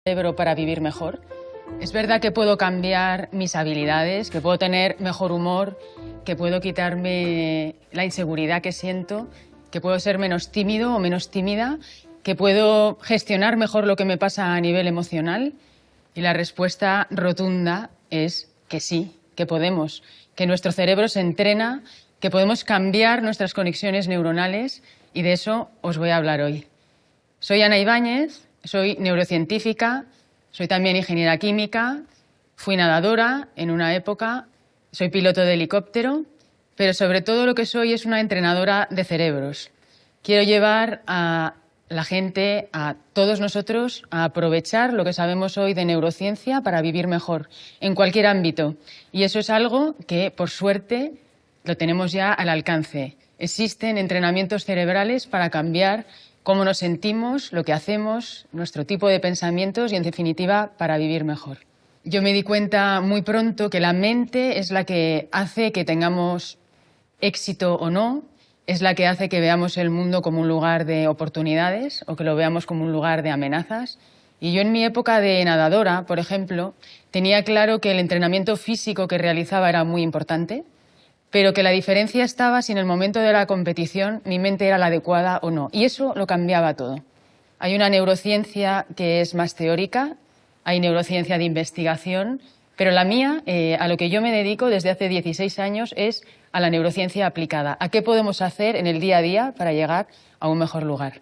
cerebro para vivir mejor. Es verdad que puedo cambiar mis habilidades, que puedo tener mejor humor, que puedo quitarme la inseguridad que siento, que puedo ser menos tímido o menos tímida, que puedo gestionar mejor lo que me pasa a nivel emocional. Y la respuesta rotunda es que sí, que podemos, que nuestro cerebro se entrena, que podemos cambiar nuestras conexiones neuronales, y de eso os voy a hablar hoy. Soy Ana Ibáñez, soy neurocientífica, soy también ingeniera química, fui nadadora en una época, soy piloto de helicóptero, pero sobre todo lo que soy es una entrenadora de cerebros. Quiero llevar a la gente, a todos nosotros, a aprovechar lo que sabemos hoy de neurociencia para vivir mejor, en cualquier ámbito. Y eso es algo que, por suerte, lo tenemos ya al alcance. Existen entrenamientos cerebrales para cambiar cómo nos sentimos, lo que hacemos, nuestro tipo de pensamientos y, en definitiva, para vivir mejor. Yo me di cuenta muy pronto que la mente es la que hace que tengamos éxito o no, es la que hace que veamos el mundo como un lugar de oportunidades o que lo veamos como un lugar de amenazas. Y yo en mi época de nadadora, por ejemplo, tenía claro que el entrenamiento físico que realizaba era muy importante, pero que la diferencia estaba si en el momento de la competición mi mente era la adecuada o no. Y eso lo cambiaba todo. Hay una neurociencia que es más teórica, hay neurociencia de investigación, pero la mía, a lo que yo me dedico desde hace 16 años, es a la neurociencia aplicada. ¿A qué podemos hacer en el día a día para llegar a un mejor lugar?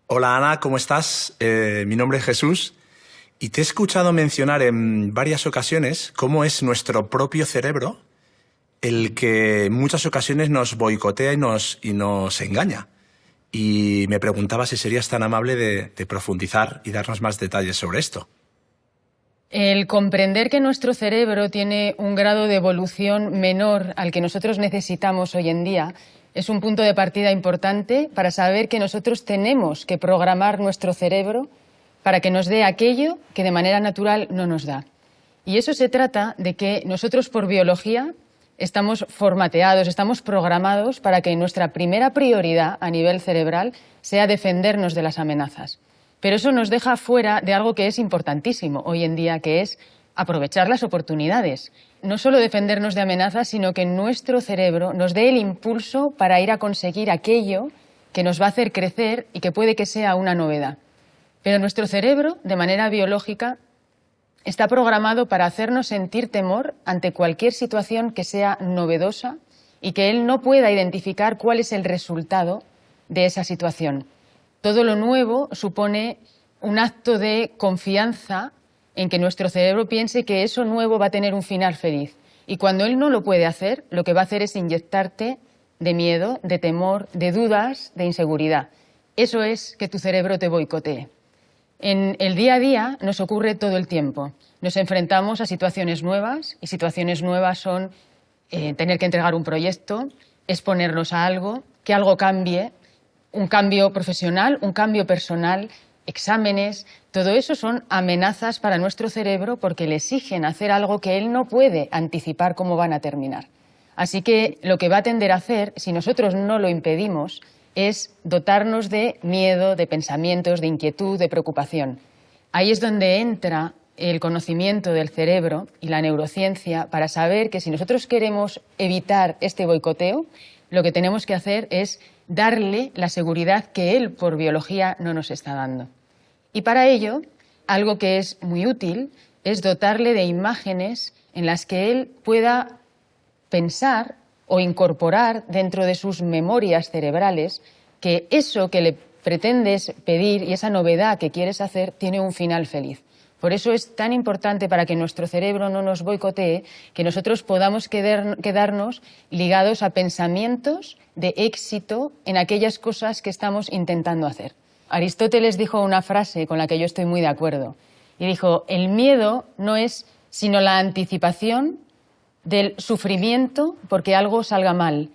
Hola Ana, ¿cómo estás? Mi nombre es Jesús y te he escuchado mencionar en varias ocasiones cómo es nuestro propio cerebro el que en muchas ocasiones nos boicotea y nos engaña. Y me preguntaba si serías tan amable de profundizar y darnos más detalles sobre esto. El comprender que nuestro cerebro tiene un grado de evolución menor al que nosotros necesitamos hoy en día es un punto de partida importante para saber que nosotros tenemos que programar nuestro cerebro para que nos dé aquello que de manera natural no nos da. Y eso se trata de que nosotros por biología estamos formateados, estamos programados para que nuestra primera prioridad a nivel cerebral sea defendernos de las amenazas. Pero eso nos deja fuera de algo que es importantísimo hoy en día, que es aprovechar las oportunidades. No solo defendernos de amenazas, sino que nuestro cerebro nos dé el impulso para ir a conseguir aquello que nos va a hacer crecer y que puede que sea una novedad. Pero nuestro cerebro, de manera biológica, está programado para hacernos sentir temor ante cualquier situación que sea novedosa y que él no pueda identificar cuál es el resultado de esa situación. Todo lo nuevo supone un acto de confianza en que nuestro cerebro piense que eso nuevo va a tener un final feliz. Y cuando él no lo puede hacer, lo que va a hacer es inyectarte de miedo, de temor, de dudas, de inseguridad. Eso es que tu cerebro te boicotee. En el día a día nos ocurre todo el tiempo. Nos enfrentamos a situaciones nuevas y situaciones nuevas son tener que entregar un proyecto, exponernos a algo, que algo cambie, un cambio profesional, un cambio personal, exámenes. Todo eso son amenazas para nuestro cerebro porque le exigen hacer algo que él no puede anticipar cómo van a terminar. Así que lo que va a tender a hacer, si nosotros no lo impedimos, es dotarnos de miedo, de pensamientos, de inquietud, de preocupación. Ahí es donde entra el conocimiento del cerebro y la neurociencia para saber que si nosotros queremos evitar este boicoteo, lo que tenemos que hacer es darle la seguridad que él, por biología, no nos está dando. Y para ello, algo que es muy útil es dotarle de imágenes en las que él pueda pensar o incorporar dentro de sus memorias cerebrales que eso que le pretendes pedir y esa novedad que quieres hacer tiene un final feliz. Por eso es tan importante para que nuestro cerebro no nos boicotee que nosotros podamos quedarnos ligados a pensamientos de éxito en aquellas cosas que estamos intentando hacer. Aristóteles dijo una frase con la que yo estoy muy de acuerdo y dijo: el miedo no es sino la anticipación del sufrimiento porque algo salga mal,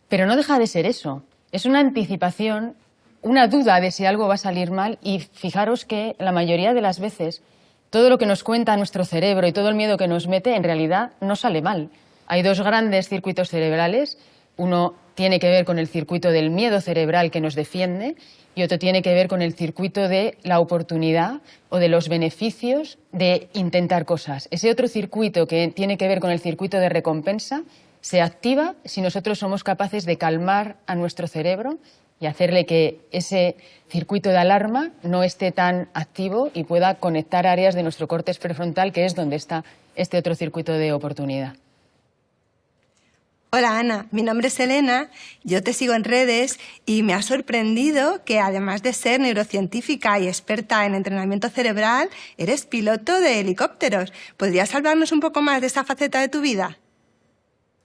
pero no deja de ser eso, es una anticipación, una duda de si algo va a salir mal. Y fijaros que la mayoría de las veces todo lo que nos cuenta nuestro cerebro y todo el miedo que nos mete en realidad no sale mal. Hay dos grandes circuitos cerebrales, Uno tiene que ver con el circuito del miedo cerebral que nos defiende y otro tiene que ver con el circuito de la oportunidad o de los beneficios de intentar cosas. Ese otro circuito que tiene que ver con el circuito de recompensa se activa si nosotros somos capaces de calmar a nuestro cerebro y hacerle que ese circuito de alarma no esté tan activo y pueda conectar áreas de nuestro córtex prefrontal, que es donde está este otro circuito de oportunidad. Hola Ana, mi nombre es Elena, yo te sigo en redes y me ha sorprendido que además de ser neurocientífica y experta en entrenamiento cerebral, eres piloto de helicópteros. ¿Podrías hablarnos un poco más de esta faceta de tu vida?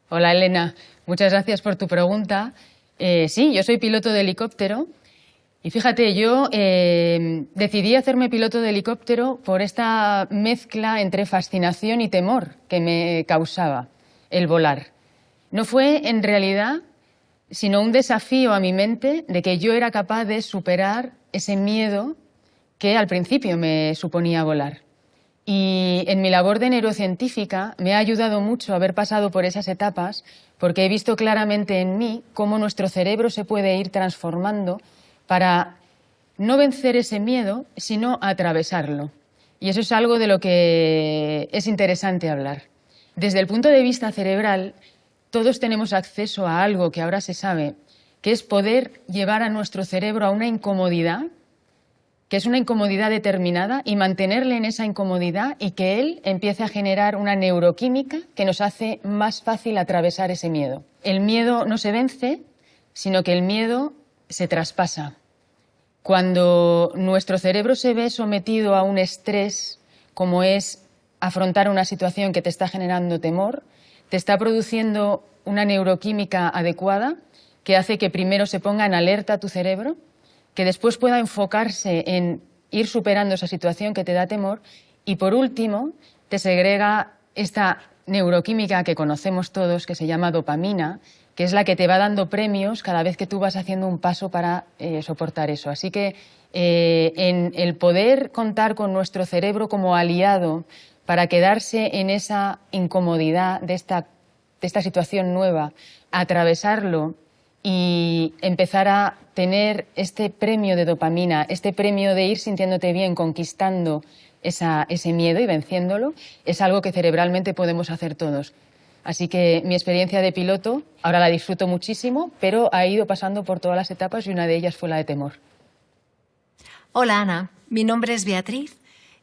Hola Elena, muchas gracias por tu pregunta. Sí, yo soy piloto de helicóptero y fíjate, yo decidí hacerme piloto de helicóptero por esta mezcla entre fascinación y temor que me causaba el volar. No fue, en realidad, sino un desafío a mi mente de que yo era capaz de superar ese miedo que al principio me suponía volar. Y en mi labor de neurocientífica me ha ayudado mucho haber pasado por esas etapas porque he visto claramente en mí cómo nuestro cerebro se puede ir transformando para no vencer ese miedo, sino atravesarlo. Y eso es algo de lo que es interesante hablar. Desde el punto de vista cerebral, todos tenemos acceso a algo que ahora se sabe, que es poder llevar a nuestro cerebro a una incomodidad, que es una incomodidad determinada, y mantenerle en esa incomodidad y que él empiece a generar una neuroquímica que nos hace más fácil atravesar ese miedo. El miedo no se vence, sino que el miedo se traspasa. Cuando nuestro cerebro se ve sometido a un estrés, como es afrontar una situación que te está generando temor, te está produciendo una neuroquímica adecuada que hace que primero se ponga en alerta tu cerebro, que después pueda enfocarse en ir superando esa situación que te da temor y, por último, te segrega esta neuroquímica que conocemos todos, que se llama dopamina, que es la que te va dando premios cada vez que tú vas haciendo un paso para soportar eso. Así que en el poder contar con nuestro cerebro como aliado para quedarse en esa incomodidad de esta situación nueva, atravesarlo y empezar a tener este premio de dopamina, este premio de ir sintiéndote bien, conquistando ese miedo y venciéndolo, es algo que cerebralmente podemos hacer todos. Así que mi experiencia de piloto, ahora la disfruto muchísimo, pero ha ido pasando por todas las etapas y una de ellas fue la de temor. Hola Ana, mi nombre es Beatriz.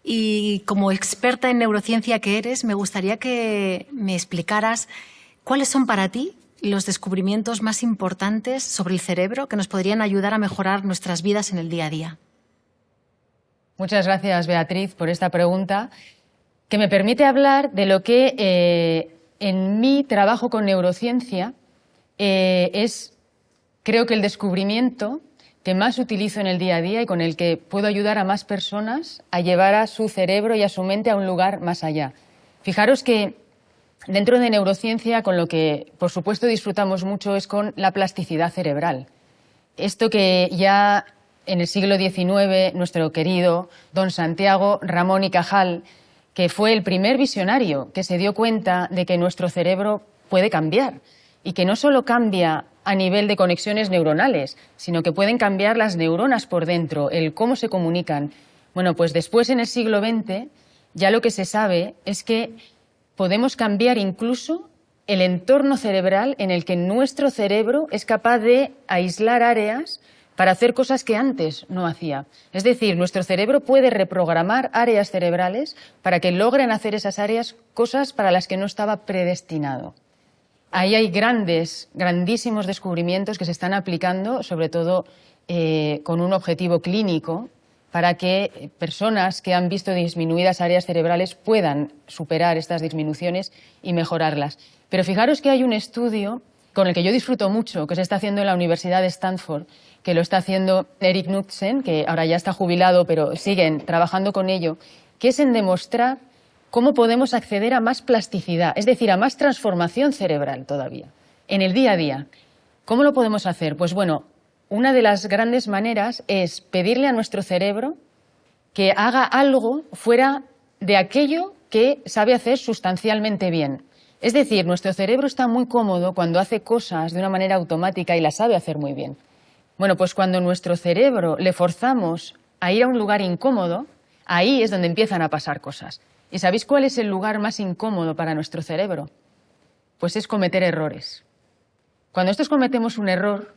Y como experta en neurociencia que eres, me gustaría que me explicaras cuáles son para ti los descubrimientos más importantes sobre el cerebro que nos podrían ayudar a mejorar nuestras vidas en el día a día. Muchas gracias, Beatriz, por esta pregunta, que me permite hablar de lo que en mi trabajo con neurociencia es, creo que el descubrimiento que más utilizo en el día a día y con el que puedo ayudar a más personas a llevar a su cerebro y a su mente a un lugar más allá. Fijaros que dentro de neurociencia, con lo que por supuesto disfrutamos mucho es con la plasticidad cerebral. Esto que ya en el siglo XIX nuestro querido don Santiago Ramón y Cajal, que fue el primer visionario que se dio cuenta de que nuestro cerebro puede cambiar y que no solo cambia a nivel de conexiones neuronales, sino que pueden cambiar las neuronas por dentro, el cómo se comunican. Bueno, pues después en el siglo XX ya lo que se sabe es que podemos cambiar incluso el entorno cerebral en el que nuestro cerebro es capaz de aislar áreas para hacer cosas que antes no hacía. Es decir, nuestro cerebro puede reprogramar áreas cerebrales para que logren hacer esas áreas cosas para las que no estaba predestinado. Ahí hay grandísimos descubrimientos que se están aplicando, sobre todo con un objetivo clínico, para que personas que han visto disminuidas áreas cerebrales puedan superar estas disminuciones y mejorarlas. Pero fijaros que hay un estudio con el que yo disfruto mucho, que se está haciendo en la Universidad de Stanford, que lo está haciendo Erik Knudsen, que ahora ya está jubilado, pero siguen trabajando con ello, que es en demostrar cómo podemos acceder a más plasticidad, es decir, a más transformación cerebral todavía, en el día a día. ¿Cómo lo podemos hacer? Pues bueno, una de las grandes maneras es pedirle a nuestro cerebro que haga algo fuera de aquello que sabe hacer sustancialmente bien. Es decir, nuestro cerebro está muy cómodo cuando hace cosas de una manera automática y las sabe hacer muy bien. Bueno, pues cuando nuestro cerebro le forzamos a ir a un lugar incómodo, ahí es donde empiezan a pasar cosas. ¿Y sabéis cuál es el lugar más incómodo para nuestro cerebro? Pues es cometer errores. Cuando nosotros cometemos un error,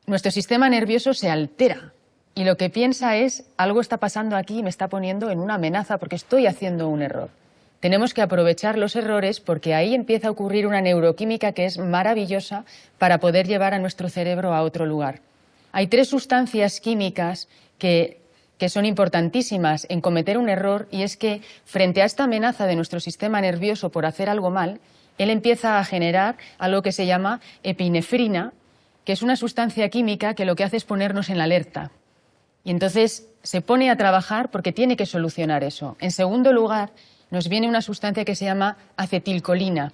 nuestro sistema nervioso se altera y lo que piensa es, algo está pasando aquí y me está poniendo en una amenaza porque estoy haciendo un error. Tenemos que aprovechar los errores porque ahí empieza a ocurrir una neuroquímica que es maravillosa para poder llevar a nuestro cerebro a otro lugar. Hay 3 sustancias químicas que son importantísimas en cometer un error, y es que frente a esta amenaza de nuestro sistema nervioso por hacer algo mal, él empieza a generar algo que se llama epinefrina, que es una sustancia química que lo que hace es ponernos en la alerta. Y entonces se pone a trabajar porque tiene que solucionar eso. En segundo lugar, nos viene una sustancia que se llama acetilcolina.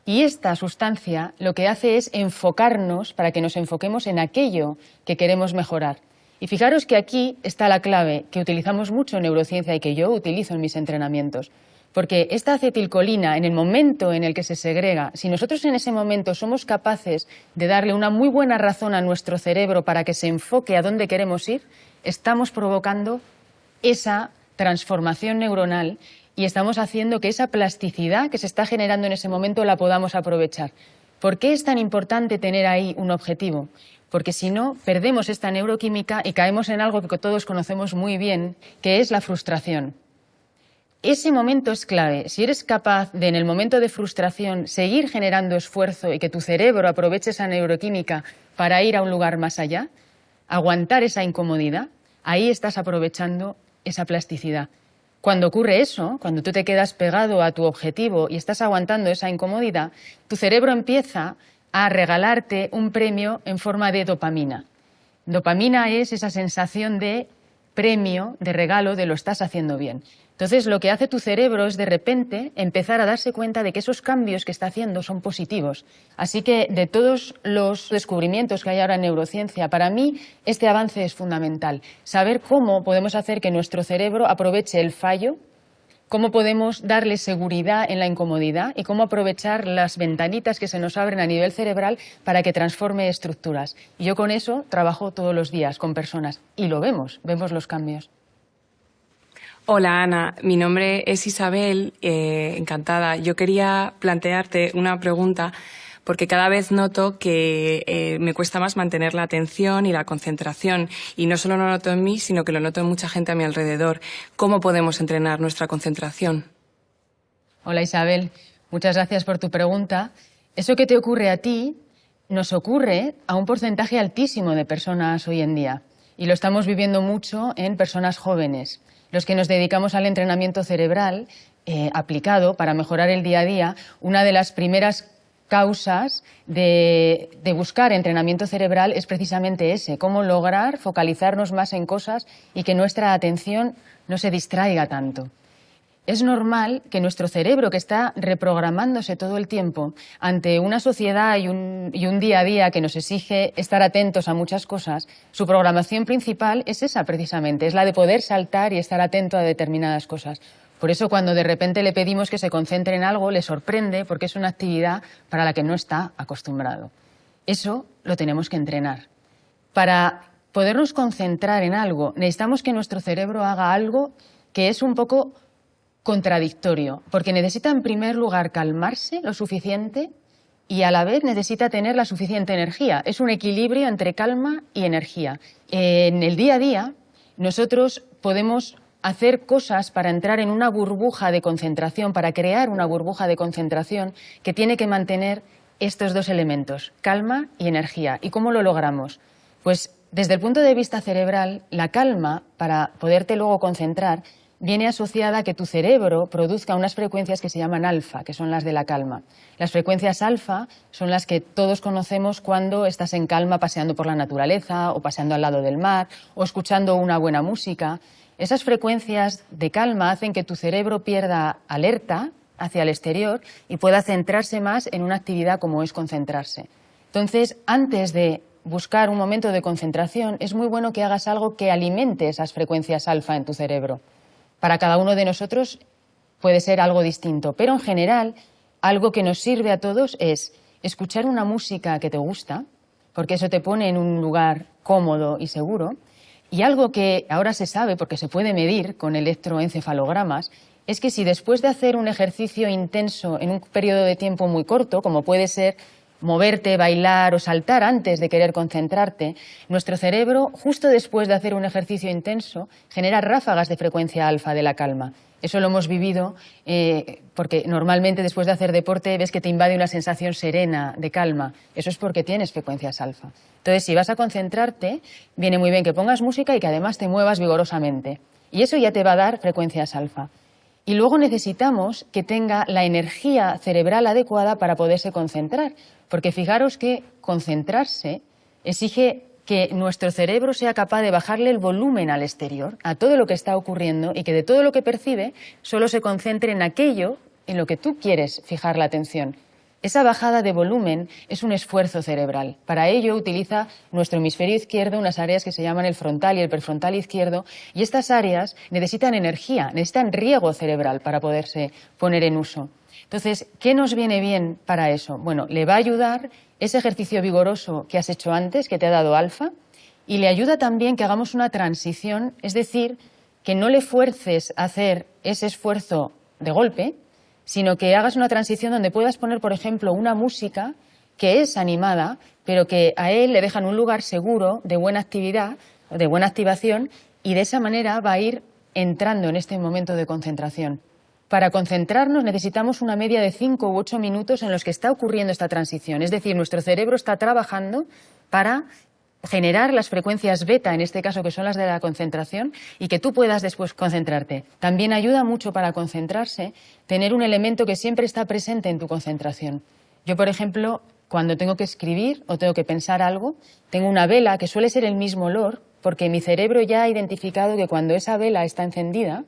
Y esta sustancia lo que hace es enfocarnos para que nos enfoquemos en aquello que queremos mejorar. Y fijaros que aquí está la clave que utilizamos mucho en neurociencia y que yo utilizo en mis entrenamientos. Porque esta acetilcolina, en el momento en el que se segrega, si nosotros en ese momento somos capaces de darle una muy buena razón a nuestro cerebro para que se enfoque a dónde queremos ir, estamos provocando esa transformación neuronal y estamos haciendo que esa plasticidad que se está generando en ese momento la podamos aprovechar. ¿Por qué es tan importante tener ahí un objetivo? Porque si no, perdemos esta neuroquímica y caemos en algo que todos conocemos muy bien, que es la frustración. Ese momento es clave. Si eres capaz de, en el momento de frustración, seguir generando esfuerzo y que tu cerebro aproveche esa neuroquímica para ir a un lugar más allá, aguantar esa incomodidad, ahí estás aprovechando esa plasticidad. Cuando ocurre eso, cuando tú te quedas pegado a tu objetivo y estás aguantando esa incomodidad, tu cerebro empieza a regalarte un premio en forma de dopamina. Dopamina es esa sensación de premio, de regalo, de lo estás haciendo bien. Entonces, lo que hace tu cerebro es de repente empezar a darse cuenta de que esos cambios que está haciendo son positivos. Así que de todos los descubrimientos que hay ahora en neurociencia, para mí este avance es fundamental. Saber cómo podemos hacer que nuestro cerebro aproveche el fallo, cómo podemos darle seguridad en la incomodidad y cómo aprovechar las ventanitas que se nos abren a nivel cerebral para que transforme estructuras. Y yo con eso trabajo todos los días con personas y lo vemos los cambios. Hola Ana, mi nombre es Isabel, encantada. Yo quería plantearte una pregunta porque cada vez noto que me cuesta más mantener la atención y la concentración. Y no solo lo noto en mí, sino que lo noto en mucha gente a mi alrededor. ¿Cómo podemos entrenar nuestra concentración? Hola Isabel, muchas gracias por tu pregunta. Eso que te ocurre a ti nos ocurre a un porcentaje altísimo de personas hoy en día. Y lo estamos viviendo mucho en personas jóvenes. Los que nos dedicamos al entrenamiento cerebral aplicado para mejorar el día a día, una de las primeras causas de buscar entrenamiento cerebral es precisamente ese, cómo lograr focalizarnos más en cosas y que nuestra atención no se distraiga tanto. Es normal que nuestro cerebro, que está reprogramándose todo el tiempo ante una sociedad y un día a día que nos exige estar atentos a muchas cosas, su programación principal es esa precisamente, es la de poder saltar y estar atento a determinadas cosas. Por eso cuando de repente le pedimos que se concentre en algo, le sorprende porque es una actividad para la que no está acostumbrado. Eso lo tenemos que entrenar. Para podernos concentrar en algo, necesitamos que nuestro cerebro haga algo que es un poco contradictorio, porque necesita en primer lugar calmarse lo suficiente y a la vez necesita tener la suficiente energía. Es un equilibrio entre calma y energía. En el día a día nosotros podemos hacer cosas para entrar en una burbuja de concentración, para crear una burbuja de concentración que tiene que mantener estos dos elementos, calma y energía. ¿Y cómo lo logramos? Pues desde el punto de vista cerebral, la calma, para poderte luego concentrar, viene asociada a que tu cerebro produzca unas frecuencias que se llaman alfa, que son las de la calma. Las frecuencias alfa son las que todos conocemos cuando estás en calma paseando por la naturaleza o paseando al lado del mar o escuchando una buena música. Esas frecuencias de calma hacen que tu cerebro pierda alerta hacia el exterior y pueda centrarse más en una actividad como es concentrarse. Entonces, antes de buscar un momento de concentración, es muy bueno que hagas algo que alimente esas frecuencias alfa en tu cerebro. Para cada uno de nosotros puede ser algo distinto, pero en general algo que nos sirve a todos es escuchar una música que te gusta, porque eso te pone en un lugar cómodo y seguro. Y algo que ahora se sabe, porque se puede medir con electroencefalogramas, es que si después de hacer un ejercicio intenso en un periodo de tiempo muy corto, como puede ser moverte, bailar o saltar antes de querer concentrarte, nuestro cerebro, justo después de hacer un ejercicio intenso, genera ráfagas de frecuencia alfa de la calma. Eso lo hemos vivido porque normalmente después de hacer deporte ves que te invade una sensación serena, de calma. Eso es porque tienes frecuencias alfa. Entonces, si vas a concentrarte, viene muy bien que pongas música y que además te muevas vigorosamente. Y eso ya te va a dar frecuencias alfa. Y luego necesitamos que tenga la energía cerebral adecuada para poderse concentrar. Porque fijaros que concentrarse exige que nuestro cerebro sea capaz de bajarle el volumen al exterior, a todo lo que está ocurriendo, y que de todo lo que percibe solo se concentre en aquello en lo que tú quieres fijar la atención. Esa bajada de volumen es un esfuerzo cerebral. Para ello utiliza nuestro hemisferio izquierdo unas áreas que se llaman el frontal y el prefrontal izquierdo, y estas áreas necesitan energía, necesitan riego cerebral para poderse poner en uso. Entonces, ¿qué nos viene bien para eso? Bueno, le va a ayudar ese ejercicio vigoroso que has hecho antes, que te ha dado alfa, y le ayuda también que hagamos una transición, es decir, que no le fuerces a hacer ese esfuerzo de golpe, sino que hagas una transición donde puedas poner, por ejemplo, una música que es animada, pero que a él le dejan un lugar seguro, de buena actividad, de buena activación, y de esa manera va a ir entrando en este momento de concentración. Para concentrarnos necesitamos una media de 5 u 8 minutos en los que está ocurriendo esta transición. Es decir, nuestro cerebro está trabajando para generar las frecuencias beta, en este caso que son las de la concentración, y que tú puedas después concentrarte. También ayuda mucho para concentrarse tener un elemento que siempre está presente en tu concentración. Yo, por ejemplo, cuando tengo que escribir o tengo que pensar algo, tengo una vela que suele ser el mismo olor, porque mi cerebro ya ha identificado que cuando esa vela está encendida,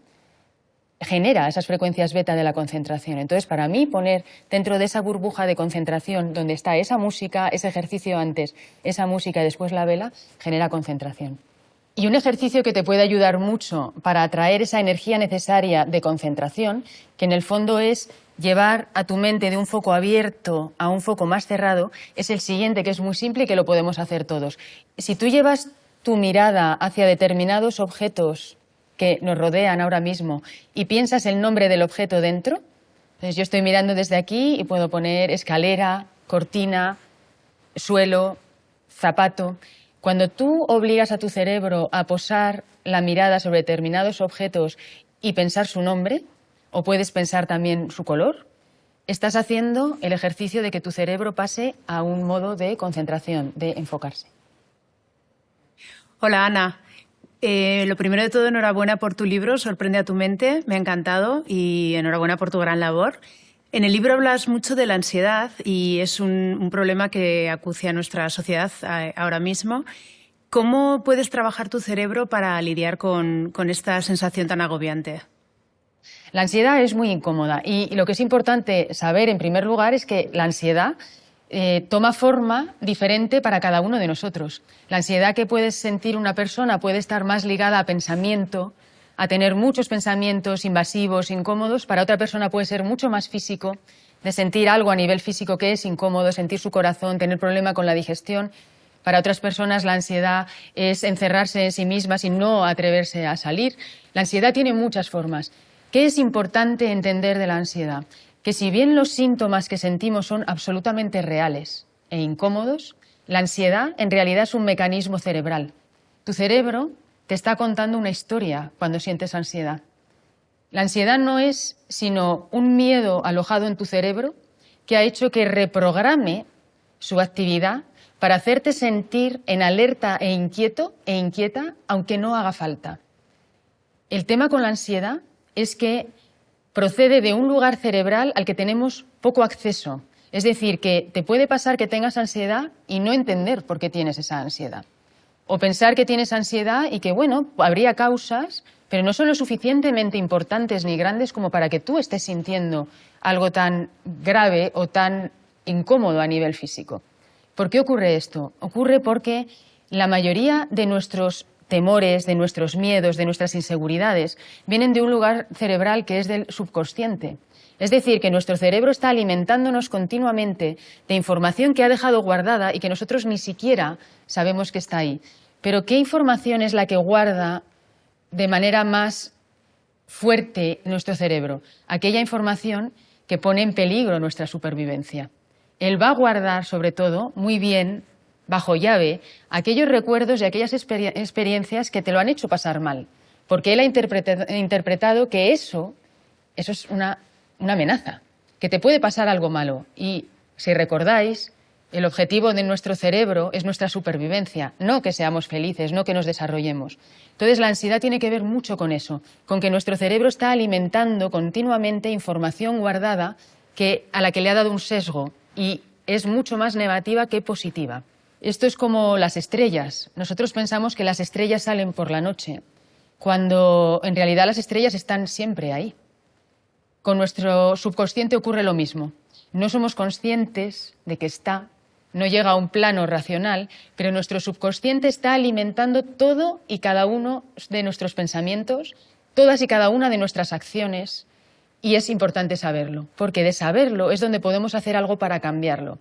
genera esas frecuencias beta de la concentración. Entonces, para mí, poner dentro de esa burbuja de concentración donde está esa música, ese ejercicio antes, esa música y después la vela, genera concentración. Y un ejercicio que te puede ayudar mucho para atraer esa energía necesaria de concentración, que en el fondo es llevar a tu mente de un foco abierto a un foco más cerrado, es el siguiente, que es muy simple y que lo podemos hacer todos. Si tú llevas tu mirada hacia determinados objetos que nos rodean ahora mismo y piensas el nombre del objeto dentro, entonces yo estoy mirando desde aquí y puedo poner escalera, cortina, suelo, zapato. Cuando tú obligas a tu cerebro a posar la mirada sobre determinados objetos y pensar su nombre, o puedes pensar también su color, estás haciendo el ejercicio de que tu cerebro pase a un modo de concentración, de enfocarse. Hola, Ana. Lo primero de todo, enhorabuena por tu libro, Sorprende a tu mente, me ha encantado, y enhorabuena por tu gran labor. En el libro hablas mucho de la ansiedad y es un problema que acucia a nuestra sociedad ahora mismo. ¿Cómo puedes trabajar tu cerebro para lidiar con esta sensación tan agobiante? La ansiedad es muy incómoda y lo que es importante saber en primer lugar es que la ansiedad toma forma diferente para cada uno de nosotros. La ansiedad que puede sentir una persona puede estar más ligada a pensamiento, a tener muchos pensamientos invasivos, incómodos. Para otra persona puede ser mucho más físico, de sentir algo a nivel físico que es incómodo, sentir su corazón, tener problema con la digestión. Para otras personas la ansiedad es encerrarse en sí mismas y no atreverse a salir. La ansiedad tiene muchas formas. ¿Qué es importante entender de la ansiedad? Que si bien los síntomas que sentimos son absolutamente reales e incómodos, la ansiedad en realidad es un mecanismo cerebral. Tu cerebro te está contando una historia cuando sientes ansiedad. La ansiedad no es sino un miedo alojado en tu cerebro que ha hecho que reprograme su actividad para hacerte sentir en alerta e inquieta, aunque no haga falta. El tema con la ansiedad es que procede de un lugar cerebral al que tenemos poco acceso. Es decir, que te puede pasar que tengas ansiedad y no entender por qué tienes esa ansiedad. O pensar que tienes ansiedad y que, bueno, habría causas, pero no son lo suficientemente importantes ni grandes como para que tú estés sintiendo algo tan grave o tan incómodo a nivel físico. ¿Por qué ocurre esto? Ocurre porque la mayoría de nuestros temores, de nuestros miedos, de nuestras inseguridades, vienen de un lugar cerebral que es del subconsciente. Es decir, que nuestro cerebro está alimentándonos continuamente de información que ha dejado guardada y que nosotros ni siquiera sabemos que está ahí. Pero ¿qué información es la que guarda de manera más fuerte nuestro cerebro? Aquella información que pone en peligro nuestra supervivencia. Él va a guardar, sobre todo, muy bien, bajo llave, aquellos recuerdos y aquellas experiencias que te lo han hecho pasar mal. Porque él ha interpretado que eso es una amenaza, que te puede pasar algo malo. Y si recordáis, el objetivo de nuestro cerebro es nuestra supervivencia, no que seamos felices, no que nos desarrollemos. Entonces la ansiedad tiene que ver mucho con eso, con que nuestro cerebro está alimentando continuamente información guardada a la que le ha dado un sesgo y es mucho más negativa que positiva. Esto es como las estrellas. Nosotros pensamos que las estrellas salen por la noche, cuando en realidad las estrellas están siempre ahí. Con nuestro subconsciente ocurre lo mismo. No somos conscientes de que está, no llega a un plano racional, pero nuestro subconsciente está alimentando todo y cada uno de nuestros pensamientos, todas y cada una de nuestras acciones, y es importante saberlo, porque de saberlo es donde podemos hacer algo para cambiarlo.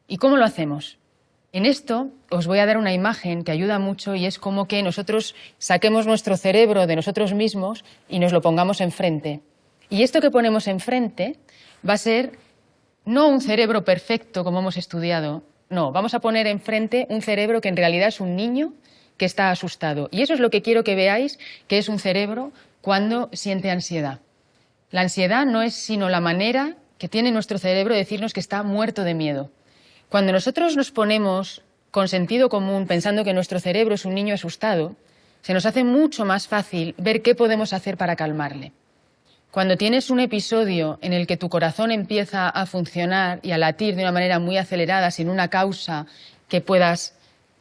¿Y cómo lo hacemos? En esto os voy a dar una imagen que ayuda mucho y es como que nosotros saquemos nuestro cerebro de nosotros mismos y nos lo pongamos enfrente. Y esto que ponemos enfrente va a ser no un cerebro perfecto como hemos estudiado, no, vamos a poner enfrente un cerebro que en realidad es un niño que está asustado. Y eso es lo que quiero que veáis, que es un cerebro cuando siente ansiedad. La ansiedad no es sino la manera que tiene nuestro cerebro de decirnos que está muerto de miedo. Cuando nosotros nos ponemos con sentido común pensando que nuestro cerebro es un niño asustado, se nos hace mucho más fácil ver qué podemos hacer para calmarle. Cuando tienes un episodio en el que tu corazón empieza a funcionar y a latir de una manera muy acelerada sin una causa que puedas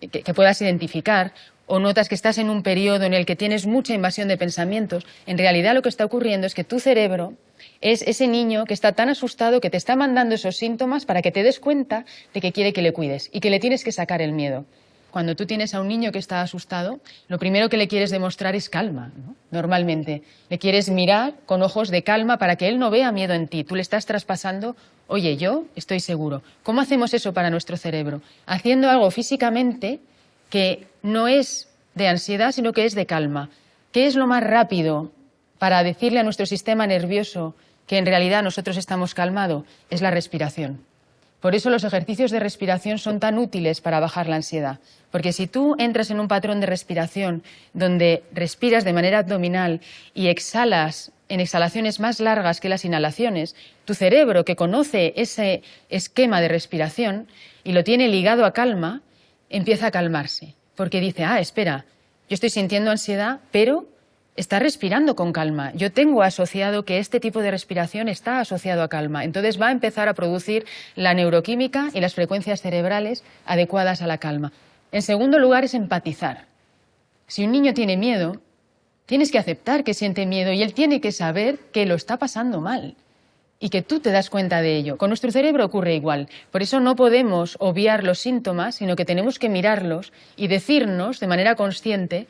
identificar, o notas que estás en un periodo en el que tienes mucha invasión de pensamientos, en realidad lo que está ocurriendo es que tu cerebro es ese niño que está tan asustado que te está mandando esos síntomas para que te des cuenta de que quiere que le cuides y que le tienes que sacar el miedo. Cuando tú tienes a un niño que está asustado, lo primero que le quieres demostrar es calma, ¿no? Normalmente. Le quieres mirar con ojos de calma para que él no vea miedo en ti. Tú le estás traspasando, oye, yo estoy seguro. ¿Cómo hacemos eso para nuestro cerebro? Haciendo algo físicamente que no es de ansiedad, sino que es de calma. ¿Qué es lo más rápido para decirle a nuestro sistema nervioso que en realidad nosotros estamos calmados? Es la respiración. Por eso los ejercicios de respiración son tan útiles para bajar la ansiedad. Porque si tú entras en un patrón de respiración donde respiras de manera abdominal y exhalas en exhalaciones más largas que las inhalaciones, tu cerebro, que conoce ese esquema de respiración y lo tiene ligado a calma, empieza a calmarse. Porque dice, espera, yo estoy sintiendo ansiedad, pero está respirando con calma. Yo tengo asociado que este tipo de respiración está asociado a calma. Entonces va a empezar a producir la neuroquímica y las frecuencias cerebrales adecuadas a la calma. En segundo lugar es empatizar. Si un niño tiene miedo, tienes que aceptar que siente miedo y él tiene que saber que lo está pasando mal y que tú te das cuenta de ello. Con nuestro cerebro ocurre igual. Por eso no podemos obviar los síntomas, sino que tenemos que mirarlos y decirnos de manera consciente: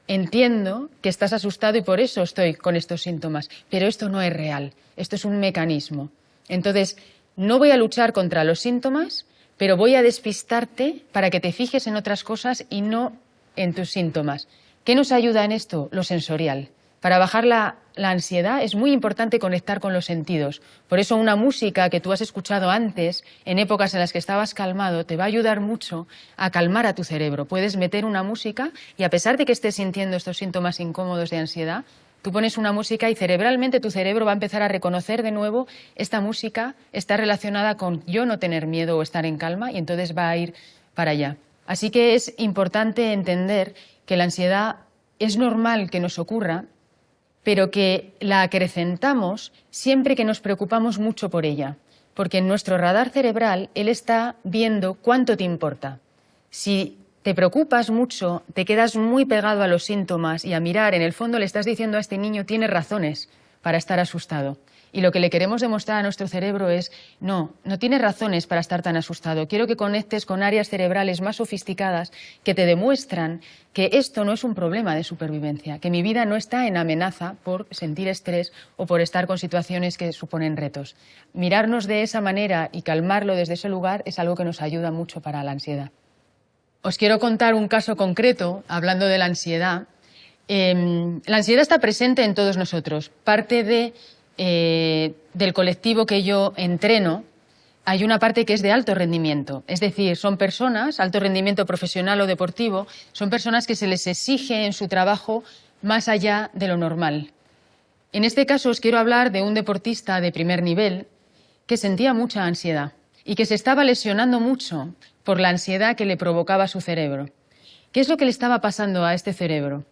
entiendo que estás asustado y por eso estoy con estos síntomas, pero esto no es real, esto es un mecanismo. Entonces, no voy a luchar contra los síntomas, pero voy a despistarte para que te fijes en otras cosas y no en tus síntomas. ¿Qué nos ayuda en esto? Lo sensorial. Para bajar la ansiedad es muy importante conectar con los sentidos. Por eso una música que tú has escuchado antes, en épocas en las que estabas calmado, te va a ayudar mucho a calmar a tu cerebro. Puedes meter una música y a pesar de que estés sintiendo estos síntomas incómodos de ansiedad, tú pones una música y cerebralmente tu cerebro va a empezar a reconocer de nuevo esta música está relacionada con yo no tener miedo o estar en calma y entonces va a ir para allá. Así que es importante entender que la ansiedad es normal que nos ocurra, pero que la acrecentamos siempre que nos preocupamos mucho por ella, porque en nuestro radar cerebral él está viendo cuánto te importa. Si te preocupas mucho, te quedas muy pegado a los síntomas y a mirar, en el fondo le estás diciendo a este niño, tienes razones para estar asustado. Y lo que le queremos demostrar a nuestro cerebro es, no tienes razones para estar tan asustado. Quiero que conectes con áreas cerebrales más sofisticadas que te demuestran que esto no es un problema de supervivencia, que mi vida no está en amenaza por sentir estrés o por estar con situaciones que suponen retos. Mirarnos de esa manera y calmarlo desde ese lugar es algo que nos ayuda mucho para la ansiedad. Os quiero contar un caso concreto, hablando de la ansiedad. La ansiedad está presente en todos nosotros. Parte del colectivo que yo entreno, hay una parte que es de alto rendimiento. Es decir, son personas, alto rendimiento profesional o deportivo, son personas que se les exige en su trabajo más allá de lo normal. En este caso os quiero hablar de un deportista de primer nivel que sentía mucha ansiedad y que se estaba lesionando mucho por la ansiedad que le provocaba su cerebro. ¿Qué es lo que le estaba pasando a este cerebro?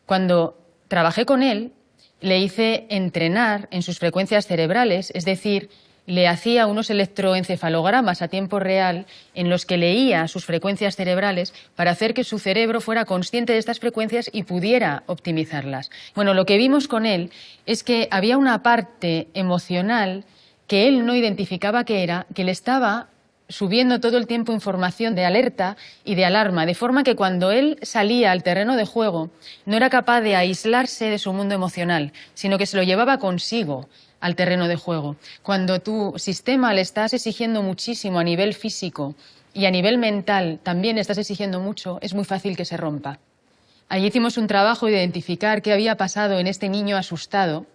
Cuando trabajé con él, le hice entrenar en sus frecuencias cerebrales, es decir, le hacía unos electroencefalogramas a tiempo real en los que leía sus frecuencias cerebrales para hacer que su cerebro fuera consciente de estas frecuencias y pudiera optimizarlas. Bueno, lo que vimos con él es que había una parte emocional que él no identificaba qué era, que le estaba subiendo todo el tiempo información de alerta y de alarma, de forma que cuando él salía al terreno de juego no era capaz de aislarse de su mundo emocional, sino que se lo llevaba consigo al terreno de juego. Cuando tu sistema le estás exigiendo muchísimo a nivel físico y a nivel mental también estás exigiendo mucho, es muy fácil que se rompa. Allí hicimos un trabajo de identificar qué había pasado en este niño asustado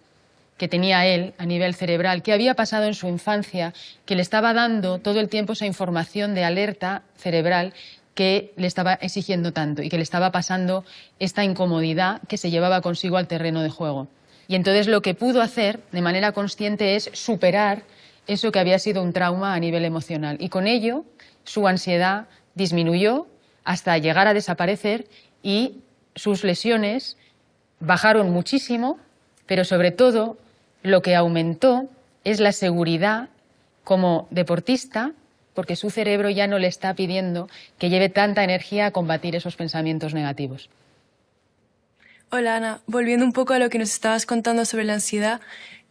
que tenía él a nivel cerebral, qué había pasado en su infancia, que le estaba dando todo el tiempo esa información de alerta cerebral que le estaba exigiendo tanto y que le estaba pasando esta incomodidad que se llevaba consigo al terreno de juego. Y entonces lo que pudo hacer de manera consciente es superar eso que había sido un trauma a nivel emocional. Y con ello su ansiedad disminuyó hasta llegar a desaparecer y sus lesiones bajaron muchísimo, pero sobre todo lo que aumentó es la seguridad como deportista, porque su cerebro ya no le está pidiendo que lleve tanta energía a combatir esos pensamientos negativos. Hola Ana, volviendo un poco a lo que nos estabas contando sobre la ansiedad,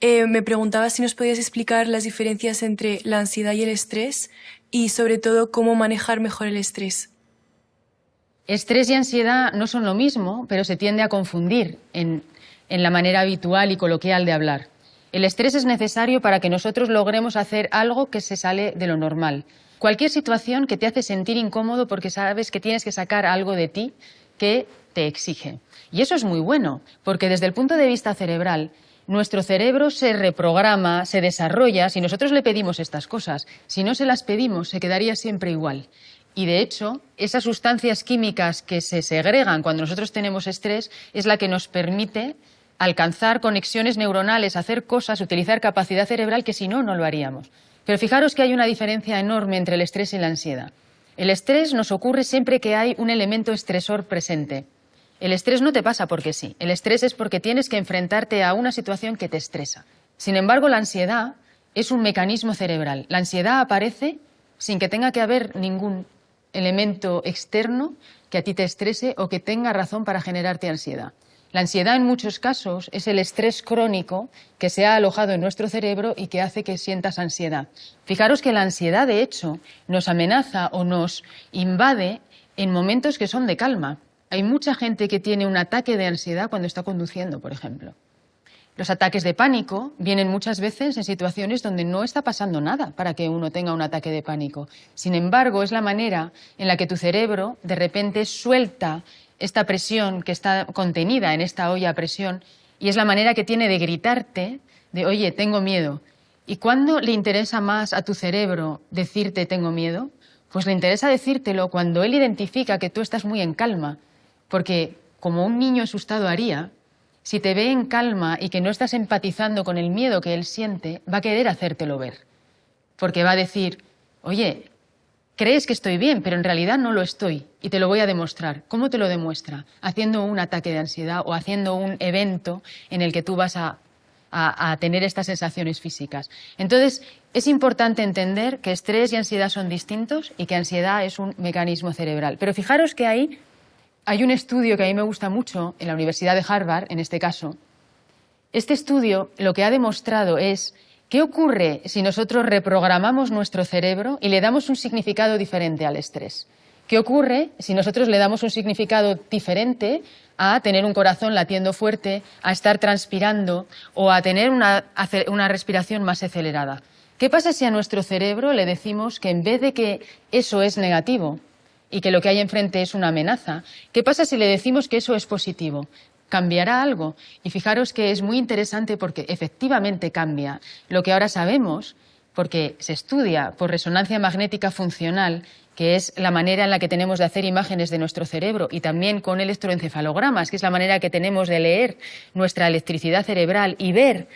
me preguntaba si nos podías explicar las diferencias entre la ansiedad y el estrés y sobre todo cómo manejar mejor el estrés. Estrés y ansiedad no son lo mismo, pero se tiende a confundir en la manera habitual y coloquial de hablar. El estrés es necesario para que nosotros logremos hacer algo que se sale de lo normal. Cualquier situación que te hace sentir incómodo porque sabes que tienes que sacar algo de ti que te exige. Y eso es muy bueno, porque desde el punto de vista cerebral, nuestro cerebro se reprograma, se desarrolla si nosotros le pedimos estas cosas. Si no se las pedimos, se quedaría siempre igual. Y de hecho, esas sustancias químicas que se segregan cuando nosotros tenemos estrés es la que nos permite alcanzar conexiones neuronales, hacer cosas, utilizar capacidad cerebral que si no, no lo haríamos. Pero fijaros que hay una diferencia enorme entre el estrés y la ansiedad. El estrés nos ocurre siempre que hay un elemento estresor presente. El estrés no te pasa porque sí. El estrés es porque tienes que enfrentarte a una situación que te estresa. Sin embargo, la ansiedad es un mecanismo cerebral. La ansiedad aparece sin que tenga que haber ningún elemento externo que a ti te estrese o que tenga razón para generarte ansiedad. La ansiedad en muchos casos es el estrés crónico que se ha alojado en nuestro cerebro y que hace que sientas ansiedad. Fijaros que la ansiedad, de hecho, nos amenaza o nos invade en momentos que son de calma. Hay mucha gente que tiene un ataque de ansiedad cuando está conduciendo, por ejemplo. Los ataques de pánico vienen muchas veces en situaciones donde no está pasando nada para que uno tenga un ataque de pánico. Sin embargo, es la manera en la que tu cerebro de repente suelta esta presión que está contenida en esta olla a presión y es la manera que tiene de gritarte de oye, tengo miedo. ¿Y cuándo le interesa más a tu cerebro decirte tengo miedo? Pues le interesa decírtelo cuando él identifica que tú estás muy en calma, porque como un niño asustado haría, si te ve en calma y que no estás empatizando con el miedo que él siente, va a querer hacértelo ver, porque va a decir, oye, crees que estoy bien, pero en realidad no lo estoy y te lo voy a demostrar. ¿Cómo te lo demuestra? Haciendo un ataque de ansiedad o haciendo un evento en el que tú vas a tener estas sensaciones físicas. Entonces, es importante entender que estrés y ansiedad son distintos y que ansiedad es un mecanismo cerebral. Pero fijaros que hay un estudio que a mí me gusta mucho, en la Universidad de Harvard, en este caso, Este estudio lo que ha demostrado es qué ocurre si nosotros reprogramamos nuestro cerebro y le damos un significado diferente al estrés. ¿Qué ocurre si nosotros le damos un significado diferente a tener un corazón latiendo fuerte, a estar transpirando o a tener una respiración más acelerada? ¿Qué pasa si a nuestro cerebro le decimos que en vez de que eso es negativo y que lo que hay enfrente es una amenaza, qué pasa si le decimos que eso es positivo? ¿Cambiará algo? Y fijaros que es muy interesante porque efectivamente cambia. Lo que ahora sabemos, porque se estudia por resonancia magnética funcional, que es la manera en la que tenemos de hacer imágenes de nuestro cerebro, y también con electroencefalogramas, que es la manera que tenemos de leer nuestra electricidad cerebral y ver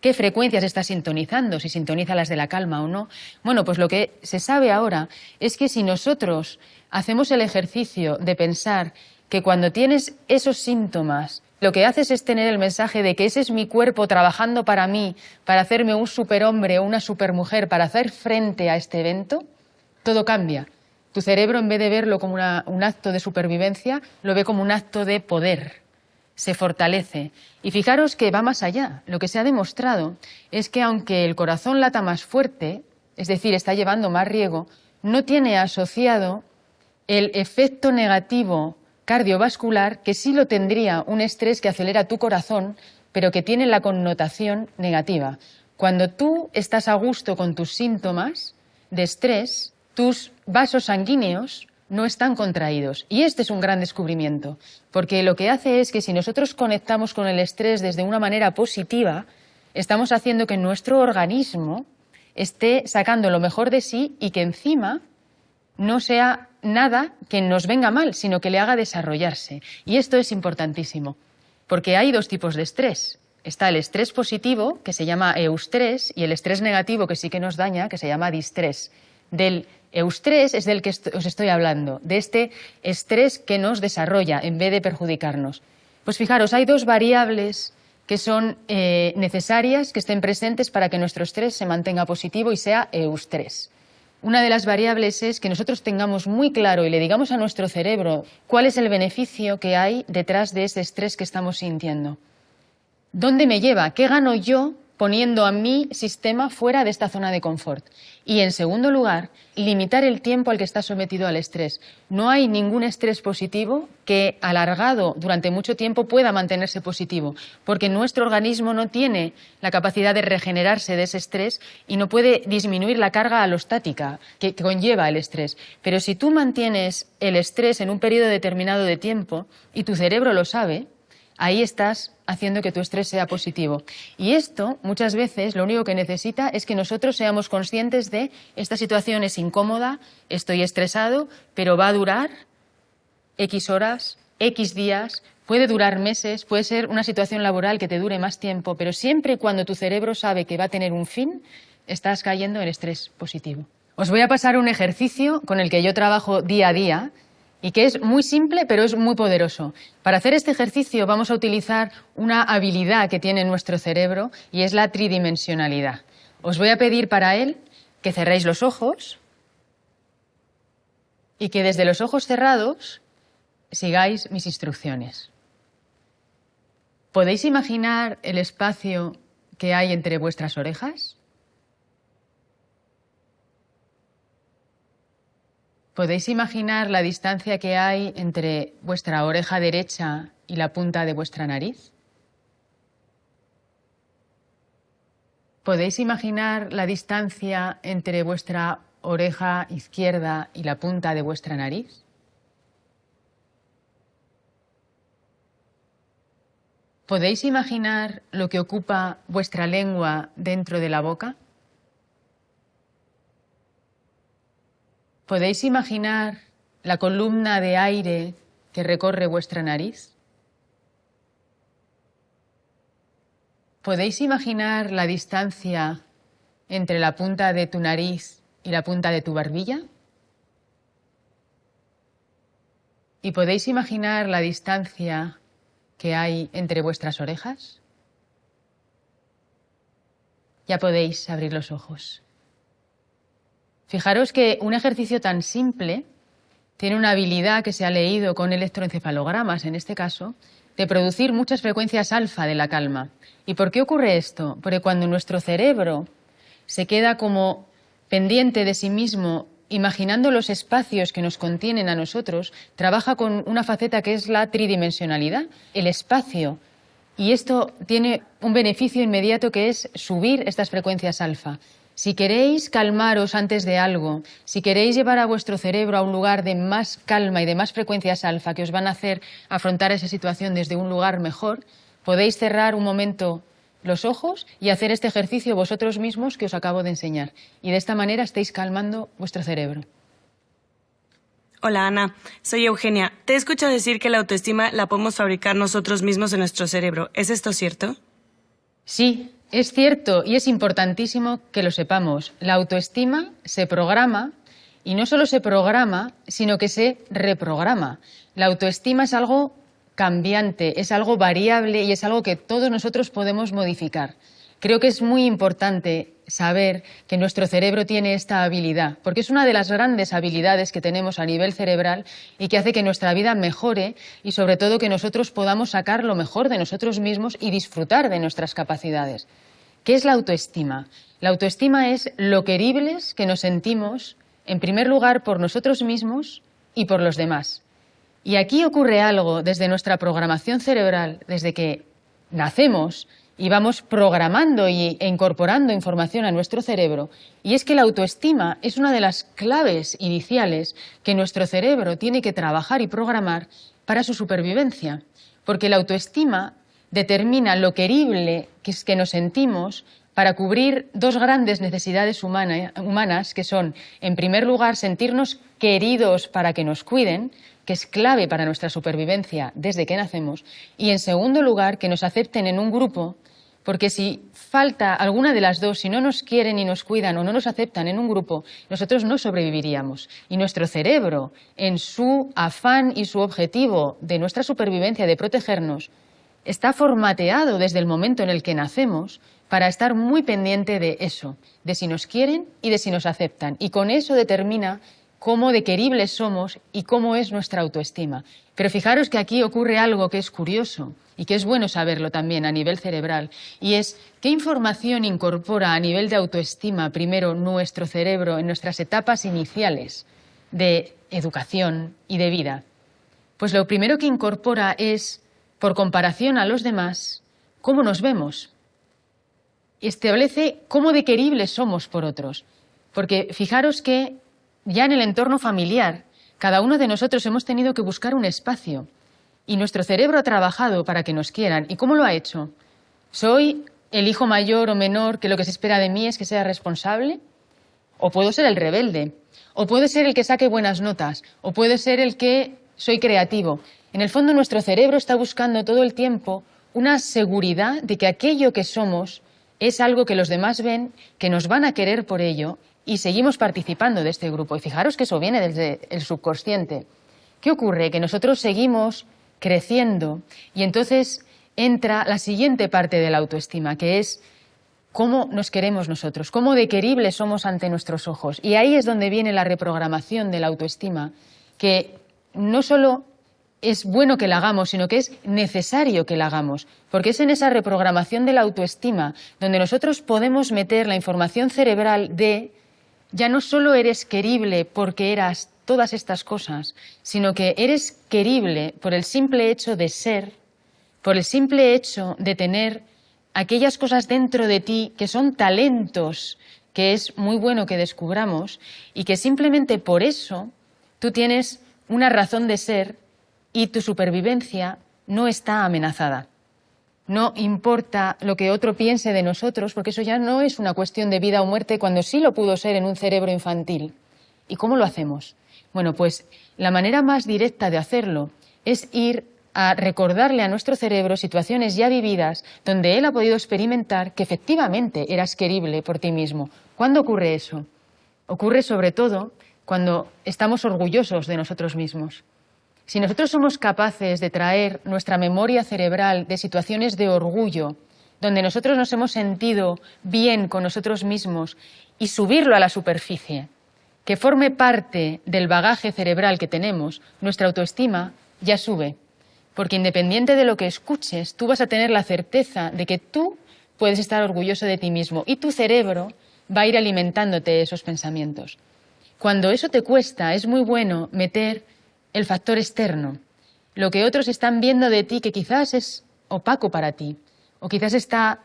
qué frecuencias está sintonizando, si sintoniza las de la calma o no. Bueno, pues lo que se sabe ahora es que si nosotros hacemos el ejercicio de pensar que cuando tienes esos síntomas, lo que haces es tener el mensaje de que ese es mi cuerpo trabajando para mí, para hacerme un superhombre o una supermujer, para hacer frente a este evento, todo cambia. Tu cerebro, en vez de verlo como un acto de supervivencia, lo ve como un acto de poder. Se fortalece. Y fijaros que va más allá. Lo que se ha demostrado es que aunque el corazón lata más fuerte, es decir, está llevando más riego, no tiene asociado el efecto negativo cardiovascular que sí lo tendría un estrés que acelera tu corazón, pero que tiene la connotación negativa. Cuando tú estás a gusto con tus síntomas de estrés, tus vasos sanguíneos no están contraídos. Y este es un gran descubrimiento, porque lo que hace es que si nosotros conectamos con el estrés desde una manera positiva, estamos haciendo que nuestro organismo esté sacando lo mejor de sí y que encima no sea nada que nos venga mal, sino que le haga desarrollarse. Y esto es importantísimo, porque hay dos tipos de estrés. Está el estrés positivo, que se llama eustrés, y el estrés negativo, que sí que nos daña, que se llama distrés. Del eustrés es del que os estoy hablando, de este estrés que nos desarrolla en vez de perjudicarnos. Pues fijaros, hay dos variables que son necesarias que estén presentes para que nuestro estrés se mantenga positivo y sea eustrés. Una de las variables es que nosotros tengamos muy claro y le digamos a nuestro cerebro cuál es el beneficio que hay detrás de ese estrés que estamos sintiendo. ¿Dónde me lleva? ¿Qué gano yo poniendo a mi sistema fuera de esta zona de confort? Y, en segundo lugar, limitar el tiempo al que está sometido al estrés. No hay ningún estrés positivo que, alargado durante mucho tiempo, pueda mantenerse positivo, porque nuestro organismo no tiene la capacidad de regenerarse de ese estrés y no puede disminuir la carga alostática que conlleva el estrés. Pero si tú mantienes el estrés en un periodo determinado de tiempo, y tu cerebro lo sabe, ahí estás haciendo que tu estrés sea positivo. Y esto, muchas veces, lo único que necesita es que nosotros seamos conscientes de esta situación es incómoda, estoy estresado, pero va a durar X horas, X días, puede durar meses, puede ser una situación laboral que te dure más tiempo, pero siempre y cuando tu cerebro sabe que va a tener un fin, estás cayendo en estrés positivo. Os voy a pasar un ejercicio con el que yo trabajo día a día, y que es muy simple, pero es muy poderoso. Para hacer este ejercicio vamos a utilizar una habilidad que tiene nuestro cerebro y es la tridimensionalidad. Os voy a pedir para él que cerréis los ojos y que desde los ojos cerrados sigáis mis instrucciones. ¿Podéis imaginar el espacio que hay entre vuestras orejas? ¿Podéis imaginar la distancia que hay entre vuestra oreja derecha y la punta de vuestra nariz? ¿Podéis imaginar la distancia entre vuestra oreja izquierda y la punta de vuestra nariz? ¿Podéis imaginar lo que ocupa vuestra lengua dentro de la boca? ¿Podéis imaginar la columna de aire que recorre vuestra nariz? ¿Podéis imaginar la distancia entre la punta de tu nariz y la punta de tu barbilla? ¿Y podéis imaginar la distancia que hay entre vuestras orejas? Ya podéis abrir los ojos. Fijaros que un ejercicio tan simple tiene una habilidad que se ha leído con electroencefalogramas, en este caso, de producir muchas frecuencias alfa de la calma. ¿Y por qué ocurre esto? Porque cuando nuestro cerebro se queda como pendiente de sí mismo, imaginando los espacios que nos contienen a nosotros, trabaja con una faceta que es la tridimensionalidad, el espacio. Y esto tiene un beneficio inmediato que es subir estas frecuencias alfa. Si queréis calmaros antes de algo, si queréis llevar a vuestro cerebro a un lugar de más calma y de más frecuencias alfa que os van a hacer afrontar esa situación desde un lugar mejor, podéis cerrar un momento los ojos y hacer este ejercicio vosotros mismos que os acabo de enseñar. Y de esta manera estáis calmando vuestro cerebro. Hola Ana, soy Eugenia. Te he escuchado decir que la autoestima la podemos fabricar nosotros mismos en nuestro cerebro. ¿Es esto cierto? Sí, es cierto y es importantísimo que lo sepamos. La autoestima se programa y no solo se programa, sino que se reprograma. La autoestima es algo cambiante, es algo variable y es algo que todos nosotros podemos modificar. Creo que es muy importante saber que nuestro cerebro tiene esta habilidad, porque es una de las grandes habilidades que tenemos a nivel cerebral y que hace que nuestra vida mejore y sobre todo que nosotros podamos sacar lo mejor de nosotros mismos y disfrutar de nuestras capacidades. ¿Qué es la autoestima? La autoestima es lo queribles que nos sentimos, en primer lugar, por nosotros mismos y por los demás. Y aquí ocurre algo desde nuestra programación cerebral, desde que nacemos y vamos programando e incorporando información a nuestro cerebro, y es que la autoestima es una de las claves iniciales que nuestro cerebro tiene que trabajar y programar para su supervivencia, porque la autoestima determina lo querible que nos sentimos para cubrir dos grandes necesidades humanas, que son, en primer lugar, sentirnos queridos para que nos cuiden, que es clave para nuestra supervivencia desde que nacemos, y en segundo lugar, que nos acepten en un grupo, porque si falta alguna de las dos, si no nos quieren y nos cuidan o no nos aceptan en un grupo, nosotros no sobreviviríamos. Y nuestro cerebro, en su afán y su objetivo de nuestra supervivencia, de protegernos, está formateado desde el momento en el que nacemos para estar muy pendiente de eso, de si nos quieren y de si nos aceptan. Y con eso determina cómo de queribles somos y cómo es nuestra autoestima. Pero fijaros que aquí ocurre algo que es curioso y que es bueno saberlo también a nivel cerebral, y es qué información incorpora a nivel de autoestima primero nuestro cerebro en nuestras etapas iniciales de educación y de vida. Pues lo primero que incorpora es, por comparación a los demás, cómo nos vemos. Establece cómo de queribles somos por otros. Porque fijaros que ya en el entorno familiar, cada uno de nosotros hemos tenido que buscar un espacio y nuestro cerebro ha trabajado para que nos quieran. ¿Y cómo lo ha hecho? ¿Soy el hijo mayor o menor que lo que se espera de mí es que sea responsable? ¿O puedo ser el rebelde? ¿O puedo ser el que saque buenas notas? ¿O puedo ser el que soy creativo? En el fondo nuestro cerebro está buscando todo el tiempo una seguridad de que aquello que somos es algo que los demás ven, que nos van a querer por ello, y seguimos participando de este grupo. Y fijaros que eso viene desde el subconsciente. ¿Qué ocurre? Que nosotros seguimos creciendo y entonces entra la siguiente parte de la autoestima, que es cómo nos queremos nosotros, cómo de queribles somos ante nuestros ojos. Y ahí es donde viene la reprogramación de la autoestima, que no solo es bueno que la hagamos, sino que es necesario que la hagamos, porque es en esa reprogramación de la autoestima donde nosotros podemos meter la información cerebral de ya no solo eres querible porque eras todas estas cosas, sino que eres querible por el simple hecho de ser, por el simple hecho de tener aquellas cosas dentro de ti que son talentos que es muy bueno que descubramos y que simplemente por eso tú tienes una razón de ser y tu supervivencia no está amenazada. No importa lo que otro piense de nosotros, porque eso ya no es una cuestión de vida o muerte cuando sí lo pudo ser en un cerebro infantil. ¿Y cómo lo hacemos? Bueno, pues la manera más directa de hacerlo es ir a recordarle a nuestro cerebro situaciones ya vividas donde él ha podido experimentar que efectivamente eras querible por ti mismo. ¿Cuándo ocurre eso? Ocurre sobre todo cuando estamos orgullosos de nosotros mismos. Si nosotros somos capaces de traer nuestra memoria cerebral de situaciones de orgullo, donde nosotros nos hemos sentido bien con nosotros mismos y subirlo a la superficie, que forme parte del bagaje cerebral que tenemos, nuestra autoestima ya sube. porque independiente de lo que escuches, tú vas a tener la certeza de que tú puedes estar orgulloso de ti mismo y tu cerebro va a ir alimentándote esos pensamientos. Cuando eso te cuesta, es muy bueno meter el factor externo, lo que otros están viendo de ti que quizás es opaco para ti o quizás está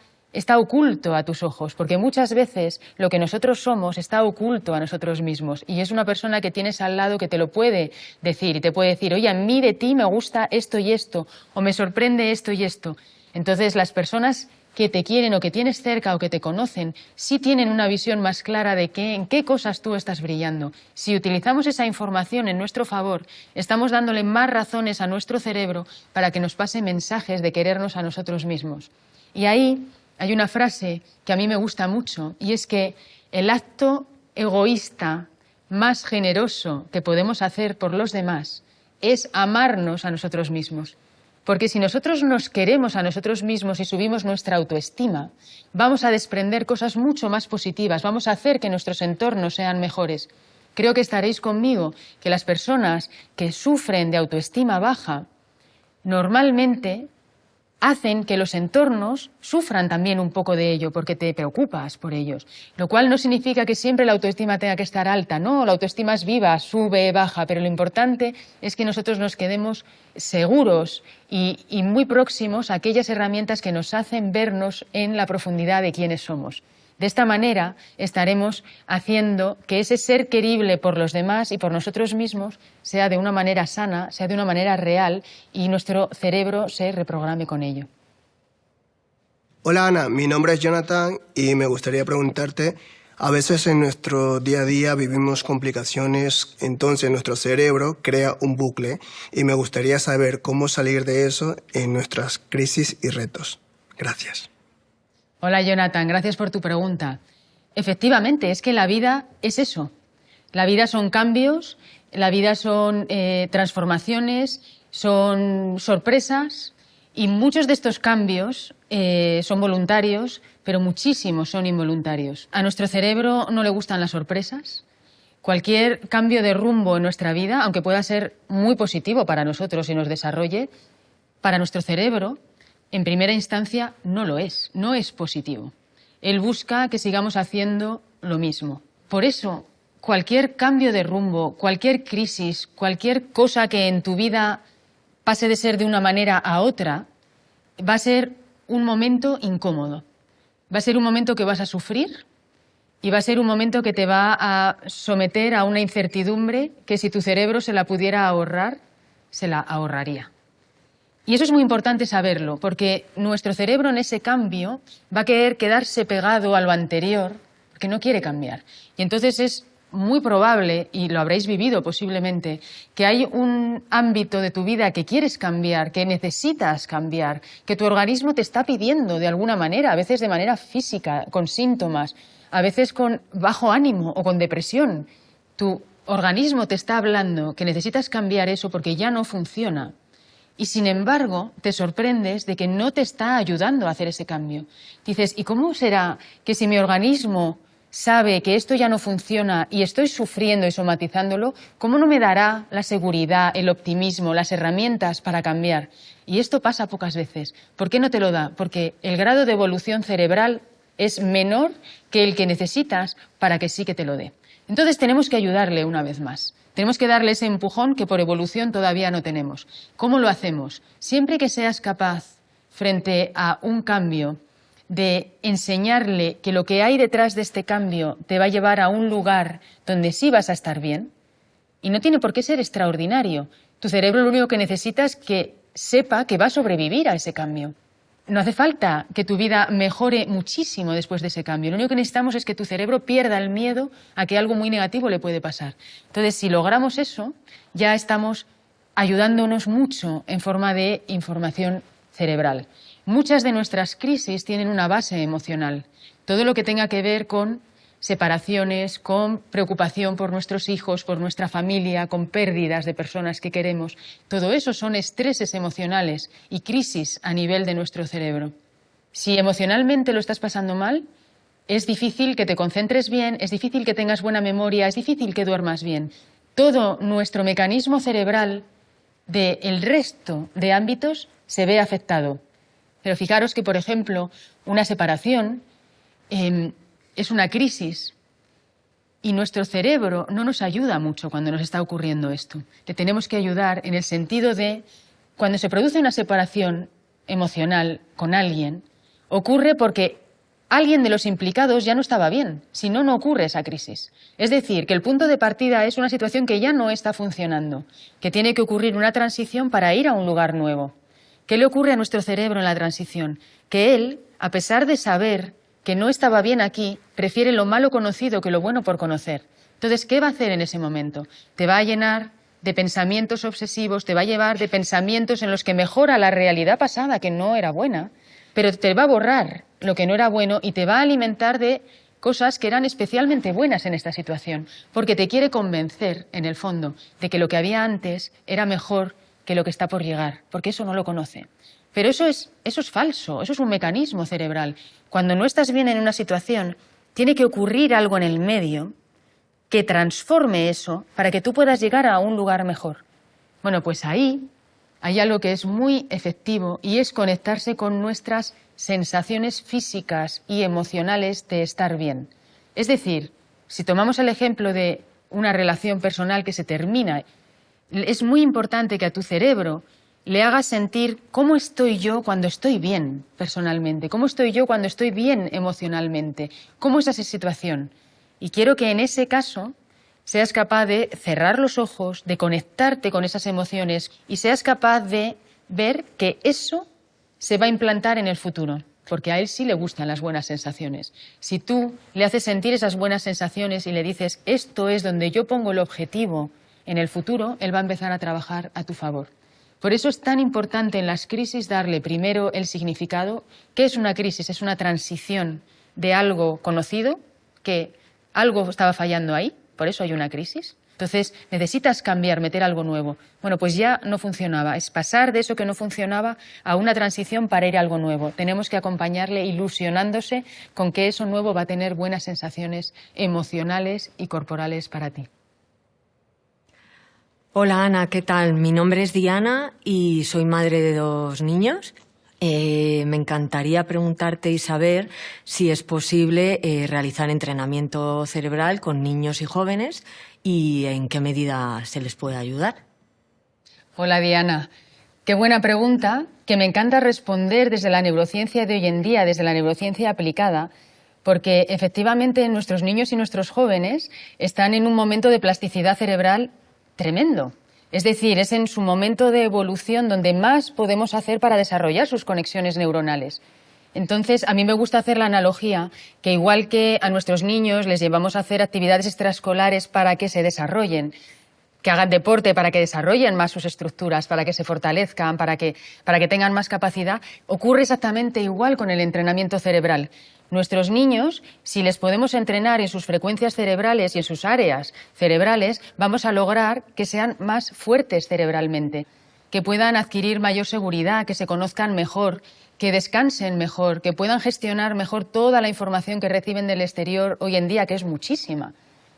oculto a tus ojos, porque muchas veces lo que nosotros somos está oculto a nosotros mismos y es una persona que tienes al lado que te lo puede decir y te puede decir, oye, a mí de ti me gusta esto y esto o me sorprende esto y esto. Entonces las personas que te quieren o que tienes cerca o que te conocen sí tienen una visión más clara de en qué cosas tú estás brillando. Si utilizamos esa información en nuestro favor, estamos dándole más razones a nuestro cerebro para que nos pase mensajes de querernos a nosotros mismos. Y ahí hay una frase que a mí me gusta mucho y es que el acto egoísta más generoso que podemos hacer por los demás es amarnos a nosotros mismos. Porque si nosotros nos queremos a nosotros mismos y subimos nuestra autoestima, vamos a desprender cosas mucho más positivas, vamos a hacer que nuestros entornos sean mejores. Creo que estaréis conmigo que las personas que sufren de autoestima baja normalmente hacen que los entornos sufran también un poco de ello, porque te preocupas por ellos. Lo cual no significa que siempre la autoestima tenga que estar alta, no, la autoestima es viva, sube, baja, pero lo importante es que nosotros nos quedemos seguros y muy próximos a aquellas herramientas que nos hacen vernos en la profundidad de quiénes somos. De esta manera estaremos haciendo que ese ser querible por los demás y por nosotros mismos sea de una manera sana, sea de una manera real y nuestro cerebro se reprograme con ello. Hola Ana, mi nombre es Jonathan y me gustaría preguntarte, a veces en nuestro día a día vivimos complicaciones, entonces nuestro cerebro crea un bucle y me gustaría saber cómo salir de eso en nuestras crisis y retos. Gracias. Hola Jonathan, gracias por tu pregunta. Efectivamente, es que la vida es eso. La vida son cambios, la vida son transformaciones, son sorpresas y muchos de estos cambios son voluntarios, pero muchísimos son involuntarios. A nuestro cerebro no le gustan las sorpresas. Cualquier cambio de rumbo en nuestra vida, aunque pueda ser muy positivo para nosotros y nos desarrolle, para nuestro cerebro en primera instancia no lo es, no es positivo. Él busca que sigamos haciendo lo mismo. Por eso, cualquier cambio de rumbo, cualquier crisis, cualquier cosa que en tu vida pase de ser de una manera a otra, va a ser un momento incómodo. Va a ser un momento que vas a sufrir y va a ser un momento que te va a someter a una incertidumbre que si tu cerebro se la pudiera ahorrar, se la ahorraría. Y eso es muy importante saberlo, porque nuestro cerebro en ese cambio va a querer quedarse pegado a lo anterior, porque no quiere cambiar. Y entonces es muy probable, y lo habréis vivido posiblemente, que hay un ámbito de tu vida que quieres cambiar, que necesitas cambiar, que tu organismo te está pidiendo de alguna manera, a veces de manera física, con síntomas, a veces con bajo ánimo o con depresión. Tu organismo te está hablando que necesitas cambiar eso porque ya no funciona. Y sin embargo, te sorprendes de que no te está ayudando a hacer ese cambio. Dices, ¿y cómo será que si mi organismo sabe que esto ya no funciona y estoy sufriendo y somatizándolo, cómo no me dará la seguridad, el optimismo, las herramientas para cambiar? Y esto pasa pocas veces. ¿Por qué no te lo da? Porque el grado de evolución cerebral es menor que el que necesitas para que sí que te lo dé. Entonces tenemos que ayudarle una vez más. Tenemos que darle ese empujón que por evolución todavía no tenemos. ¿Cómo lo hacemos? Siempre que seas capaz, frente a un cambio, de enseñarle que lo que hay detrás de este cambio te va a llevar a un lugar donde sí vas a estar bien, y no tiene por qué ser extraordinario. Tu cerebro lo único que necesita es que sepa que va a sobrevivir a ese cambio. No hace falta que tu vida mejore muchísimo después de ese cambio. Lo único que necesitamos es que tu cerebro pierda el miedo a que algo muy negativo le puede pasar. Entonces, si logramos eso, ya estamos ayudándonos mucho en forma de información cerebral. Muchas de nuestras crisis tienen una base emocional. Todo lo que tenga que ver con separaciones, con preocupación por nuestros hijos, por nuestra familia, con pérdidas de personas que queremos. Todo eso son estreses emocionales y crisis a nivel de nuestro cerebro. Si emocionalmente lo estás pasando mal, es difícil que te concentres bien, es difícil que tengas buena memoria, es difícil que duermas bien. Todo nuestro mecanismo cerebral del resto de ámbitos se ve afectado. Pero fijaros que, por ejemplo, una separación es una crisis y nuestro cerebro no nos ayuda mucho cuando nos está ocurriendo esto. Le tenemos que ayudar en el sentido de, cuando se produce una separación emocional con alguien, ocurre porque alguien de los implicados ya no estaba bien, si no, no ocurre esa crisis. Es decir, que el punto de partida es una situación que ya no está funcionando, que tiene que ocurrir una transición para ir a un lugar nuevo. ¿Qué le ocurre a nuestro cerebro en la transición? Que él, a pesar de saber que no estaba bien aquí, prefiere lo malo conocido que lo bueno por conocer. Entonces, ¿qué va a hacer en ese momento? Te va a llenar de pensamientos obsesivos, te va a llevar de pensamientos en los que mejora la realidad pasada, que no era buena, pero te va a borrar lo que no era bueno y te va a alimentar de cosas que eran especialmente buenas en esta situación, porque te quiere convencer, en el fondo, de que lo que había antes era mejor que lo que está por llegar, porque eso no lo conoce. Pero eso es falso, eso es un mecanismo cerebral. Cuando no estás bien en una situación, tiene que ocurrir algo en el medio que transforme eso para que tú puedas llegar a un lugar mejor. Bueno, pues ahí hay algo que es muy efectivo y es conectarse con nuestras sensaciones físicas y emocionales de estar bien. Es decir, si tomamos el ejemplo de una relación personal que se termina, es muy importante que a tu cerebro le hagas sentir cómo estoy yo cuando estoy bien personalmente, cómo estoy yo cuando estoy bien emocionalmente, cómo es esa situación. Y quiero que en ese caso seas capaz de cerrar los ojos, de conectarte con esas emociones y seas capaz de ver que eso se va a implantar en el futuro, porque a él sí le gustan las buenas sensaciones. Si tú le haces sentir esas buenas sensaciones y le dices, esto es donde yo pongo el objetivo en el futuro, él va a empezar a trabajar a tu favor. Por eso es tan importante en las crisis darle primero el significado. ¿Qué es una crisis? Es una transición de algo conocido, que algo estaba fallando ahí, por eso hay una crisis. Entonces necesitas cambiar, meter algo nuevo. Bueno, pues ya no funcionaba. Es pasar de eso que no funcionaba a una transición para ir a algo nuevo. Tenemos que acompañarle ilusionándose con que eso nuevo va a tener buenas sensaciones emocionales y corporales para ti. Hola Ana, ¿qué tal? Mi nombre es Diana y soy madre de 2 niños. Me encantaría preguntarte y saber si es posible realizar entrenamiento cerebral con niños y jóvenes y en qué medida se les puede ayudar. Hola Diana, qué buena pregunta, que me encanta responder desde la neurociencia de hoy en día, desde la neurociencia aplicada, porque efectivamente nuestros niños y nuestros jóvenes están en un momento de plasticidad cerebral tremendo. Es decir, es en su momento de evolución donde más podemos hacer para desarrollar sus conexiones neuronales. Entonces, a mí me gusta hacer la analogía que igual que a nuestros niños les llevamos a hacer actividades extraescolares para que se desarrollen, que hagan deporte para que desarrollen más sus estructuras, para que se fortalezcan, para que tengan más capacidad, ocurre exactamente igual con el entrenamiento cerebral. Nuestros niños, si les podemos entrenar en sus frecuencias cerebrales y en sus áreas cerebrales, vamos a lograr que sean más fuertes cerebralmente, que puedan adquirir mayor seguridad, que se conozcan mejor, que descansen mejor, que puedan gestionar mejor toda la información que reciben del exterior hoy en día, que es muchísima,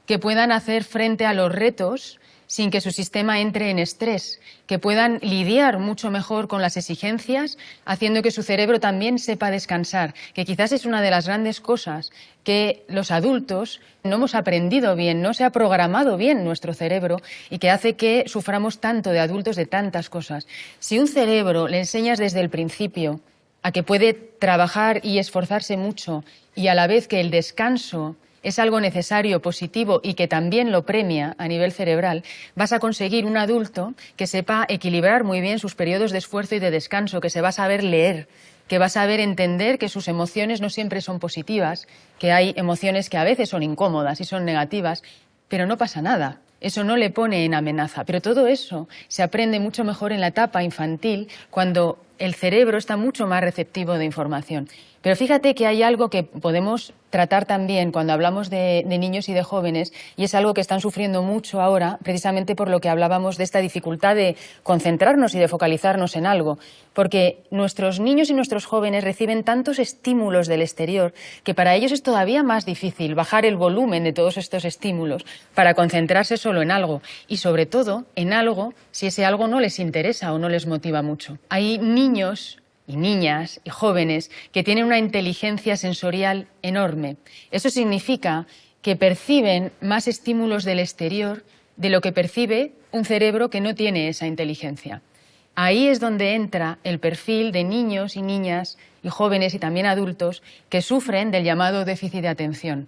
que puedan hacer frente a los retos sin que su sistema entre en estrés, que puedan lidiar mucho mejor con las exigencias, haciendo que su cerebro también sepa descansar, que quizás es una de las grandes cosas que los adultos no hemos aprendido bien, no se ha programado bien nuestro cerebro y que hace que suframos tanto de adultos de tantas cosas. Si un cerebro le enseñas desde el principio a que puede trabajar y esforzarse mucho y a la vez que el descanso es algo necesario, positivo y que también lo premia a nivel cerebral, vas a conseguir un adulto que sepa equilibrar muy bien sus periodos de esfuerzo y de descanso, que se va a saber leer, que va a saber entender que sus emociones no siempre son positivas, que hay emociones que a veces son incómodas y son negativas, pero no pasa nada. Eso no le pone en amenaza. Pero todo eso se aprende mucho mejor en la etapa infantil, cuando el cerebro está mucho más receptivo de información. Pero fíjate que hay algo que podemos tratar también cuando hablamos de niños y de jóvenes, y es algo que están sufriendo mucho ahora, precisamente por lo que hablábamos de esta dificultad de concentrarnos y de focalizarnos en algo. Porque nuestros niños y nuestros jóvenes reciben tantos estímulos del exterior que para ellos es todavía más difícil bajar el volumen de todos estos estímulos para concentrarse solo en algo, y sobre todo en algo si ese algo no les interesa o no les motiva mucho. Hay niños y niñas y jóvenes que tienen una inteligencia sensorial enorme. Eso significa que perciben más estímulos del exterior de lo que percibe un cerebro que no tiene esa inteligencia. Ahí es donde entra el perfil de niños y niñas y jóvenes y también adultos que sufren del llamado déficit de atención.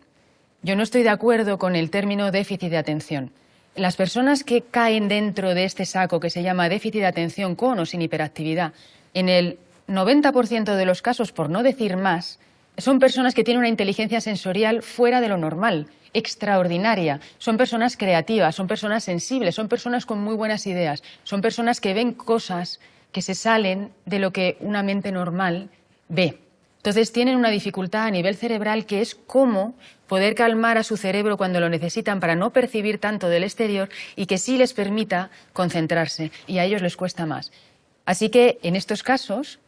Yo no estoy de acuerdo con el término déficit de atención. Las personas que caen dentro de este saco que se llama déficit de atención con o sin hiperactividad, en el 90% de los casos, por no decir más, son personas que tienen una inteligencia sensorial fuera de lo normal, extraordinaria. Son personas creativas, son personas sensibles, son personas con muy buenas ideas, son personas que ven cosas que se salen de lo que una mente normal ve. Entonces tienen una dificultad a nivel cerebral que es cómo poder calmar a su cerebro cuando lo necesitan para no percibir tanto del exterior y que sí les permita concentrarse, y a ellos les cuesta más. Así que en estos casos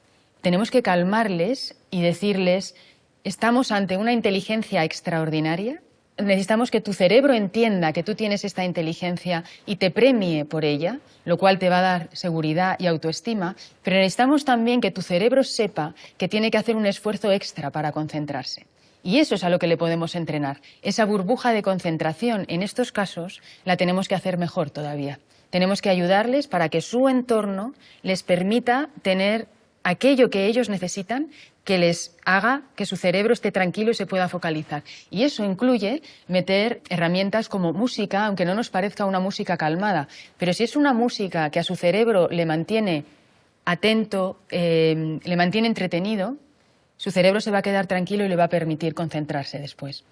tenemos que calmarles y decirles: estamos ante una inteligencia extraordinaria, necesitamos que tu cerebro entienda que tú tienes esta inteligencia y te premie por ella, lo cual te va a dar seguridad y autoestima, pero necesitamos también que tu cerebro sepa que tiene que hacer un esfuerzo extra para concentrarse. Y eso es a lo que le podemos entrenar. Esa burbuja de concentración, en estos casos, la tenemos que hacer mejor todavía. Tenemos que ayudarles para que su entorno les permita tener aquello que ellos necesitan, que les haga que su cerebro esté tranquilo y se pueda focalizar. Y eso incluye meter herramientas como música, aunque no nos parezca una música calmada. Pero si es una música que a su cerebro le mantiene atento, le mantiene entretenido, su cerebro se va a quedar tranquilo y le va a permitir concentrarse después.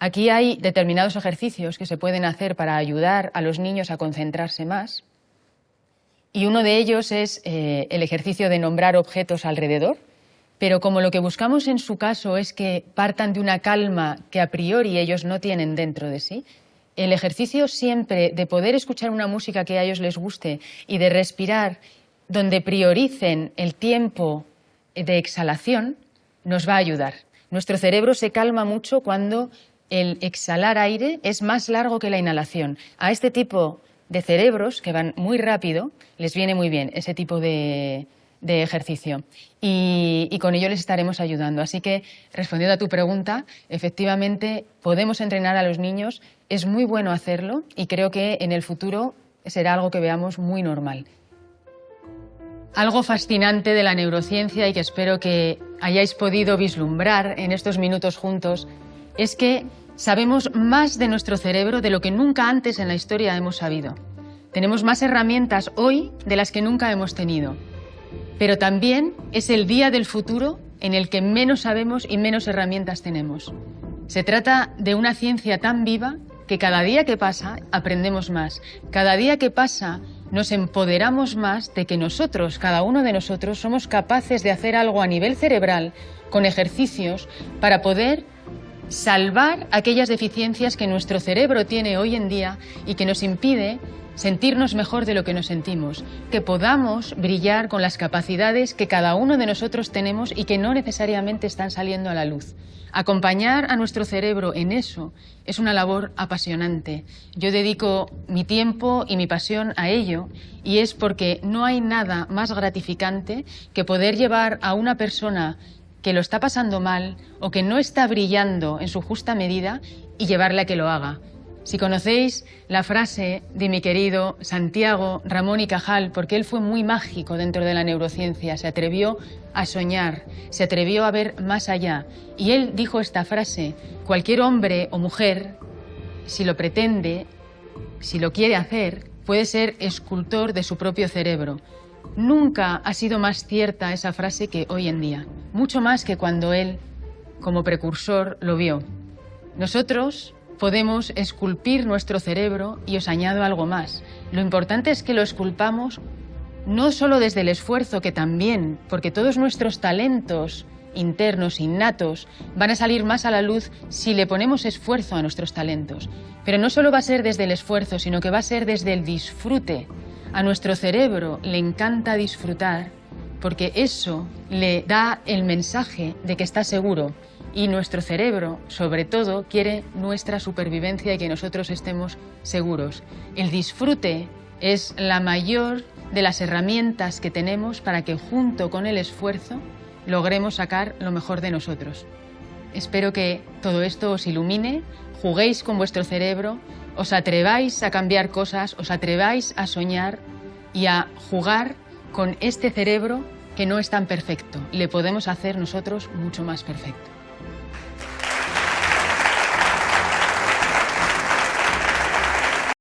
Aquí hay determinados ejercicios que se pueden hacer para ayudar a los niños a concentrarse más. Y uno de ellos es el ejercicio de nombrar objetos alrededor, pero como lo que buscamos en su caso es que partan de una calma que a priori ellos no tienen dentro de sí, el ejercicio siempre de poder escuchar una música que a ellos les guste y de respirar donde prioricen el tiempo de exhalación nos va a ayudar. Nuestro cerebro se calma mucho cuando el exhalar aire es más largo que la inhalación. A este tipo de cerebros, que van muy rápido, les viene muy bien ese tipo de ejercicio. Y con ello les estaremos ayudando. Así que, respondiendo a tu pregunta, efectivamente podemos entrenar a los niños, es muy bueno hacerlo y creo que en el futuro será algo que veamos muy normal. Algo fascinante de la neurociencia y que espero que hayáis podido vislumbrar en estos minutos juntos es que sabemos más de nuestro cerebro de lo que nunca antes en la historia hemos sabido. Tenemos más herramientas hoy de las que nunca hemos tenido. Pero también es el día del futuro en el que menos sabemos y menos herramientas tenemos. Se trata de una ciencia tan viva que cada día que pasa aprendemos más. Cada día que pasa nos empoderamos más de que nosotros, cada uno de nosotros, somos capaces de hacer algo a nivel cerebral con ejercicios para poder salvar aquellas deficiencias que nuestro cerebro tiene hoy en día y que nos impide sentirnos mejor de lo que nos sentimos, que podamos brillar con las capacidades que cada uno de nosotros tenemos y que no necesariamente están saliendo a la luz. Acompañar a nuestro cerebro en eso es una labor apasionante. Yo dedico mi tiempo y mi pasión a ello y es porque no hay nada más gratificante que poder llevar a una persona que lo está pasando mal o que no está brillando en su justa medida y llevarle a que lo haga. Si conocéis la frase de mi querido Santiago Ramón y Cajal, porque él fue muy mágico dentro de la neurociencia, se atrevió a soñar, se atrevió a ver más allá. Y él dijo esta frase: cualquier hombre o mujer, si lo pretende, si lo quiere hacer, puede ser escultor de su propio cerebro. Nunca ha sido más cierta esa frase que hoy en día, mucho más que cuando él, como precursor, lo vio. Nosotros podemos esculpir nuestro cerebro y os añado algo más. Lo importante es que lo esculpamos no solo desde el esfuerzo, que también, porque todos nuestros talentos internos, innatos, van a salir más a la luz si le ponemos esfuerzo a nuestros talentos. Pero no solo va a ser desde el esfuerzo, sino que va a ser desde el disfrute. A nuestro cerebro le encanta disfrutar porque eso le da el mensaje de que está seguro. Y nuestro cerebro, sobre todo, quiere nuestra supervivencia y que nosotros estemos seguros. El disfrute es la mayor de las herramientas que tenemos para que junto con el esfuerzo logremos sacar lo mejor de nosotros. Espero que todo esto os ilumine, juguéis con vuestro cerebro, os atreváis a cambiar cosas, os atreváis a soñar y a jugar con este cerebro que no es tan perfecto. Le podemos hacer nosotros mucho más perfecto.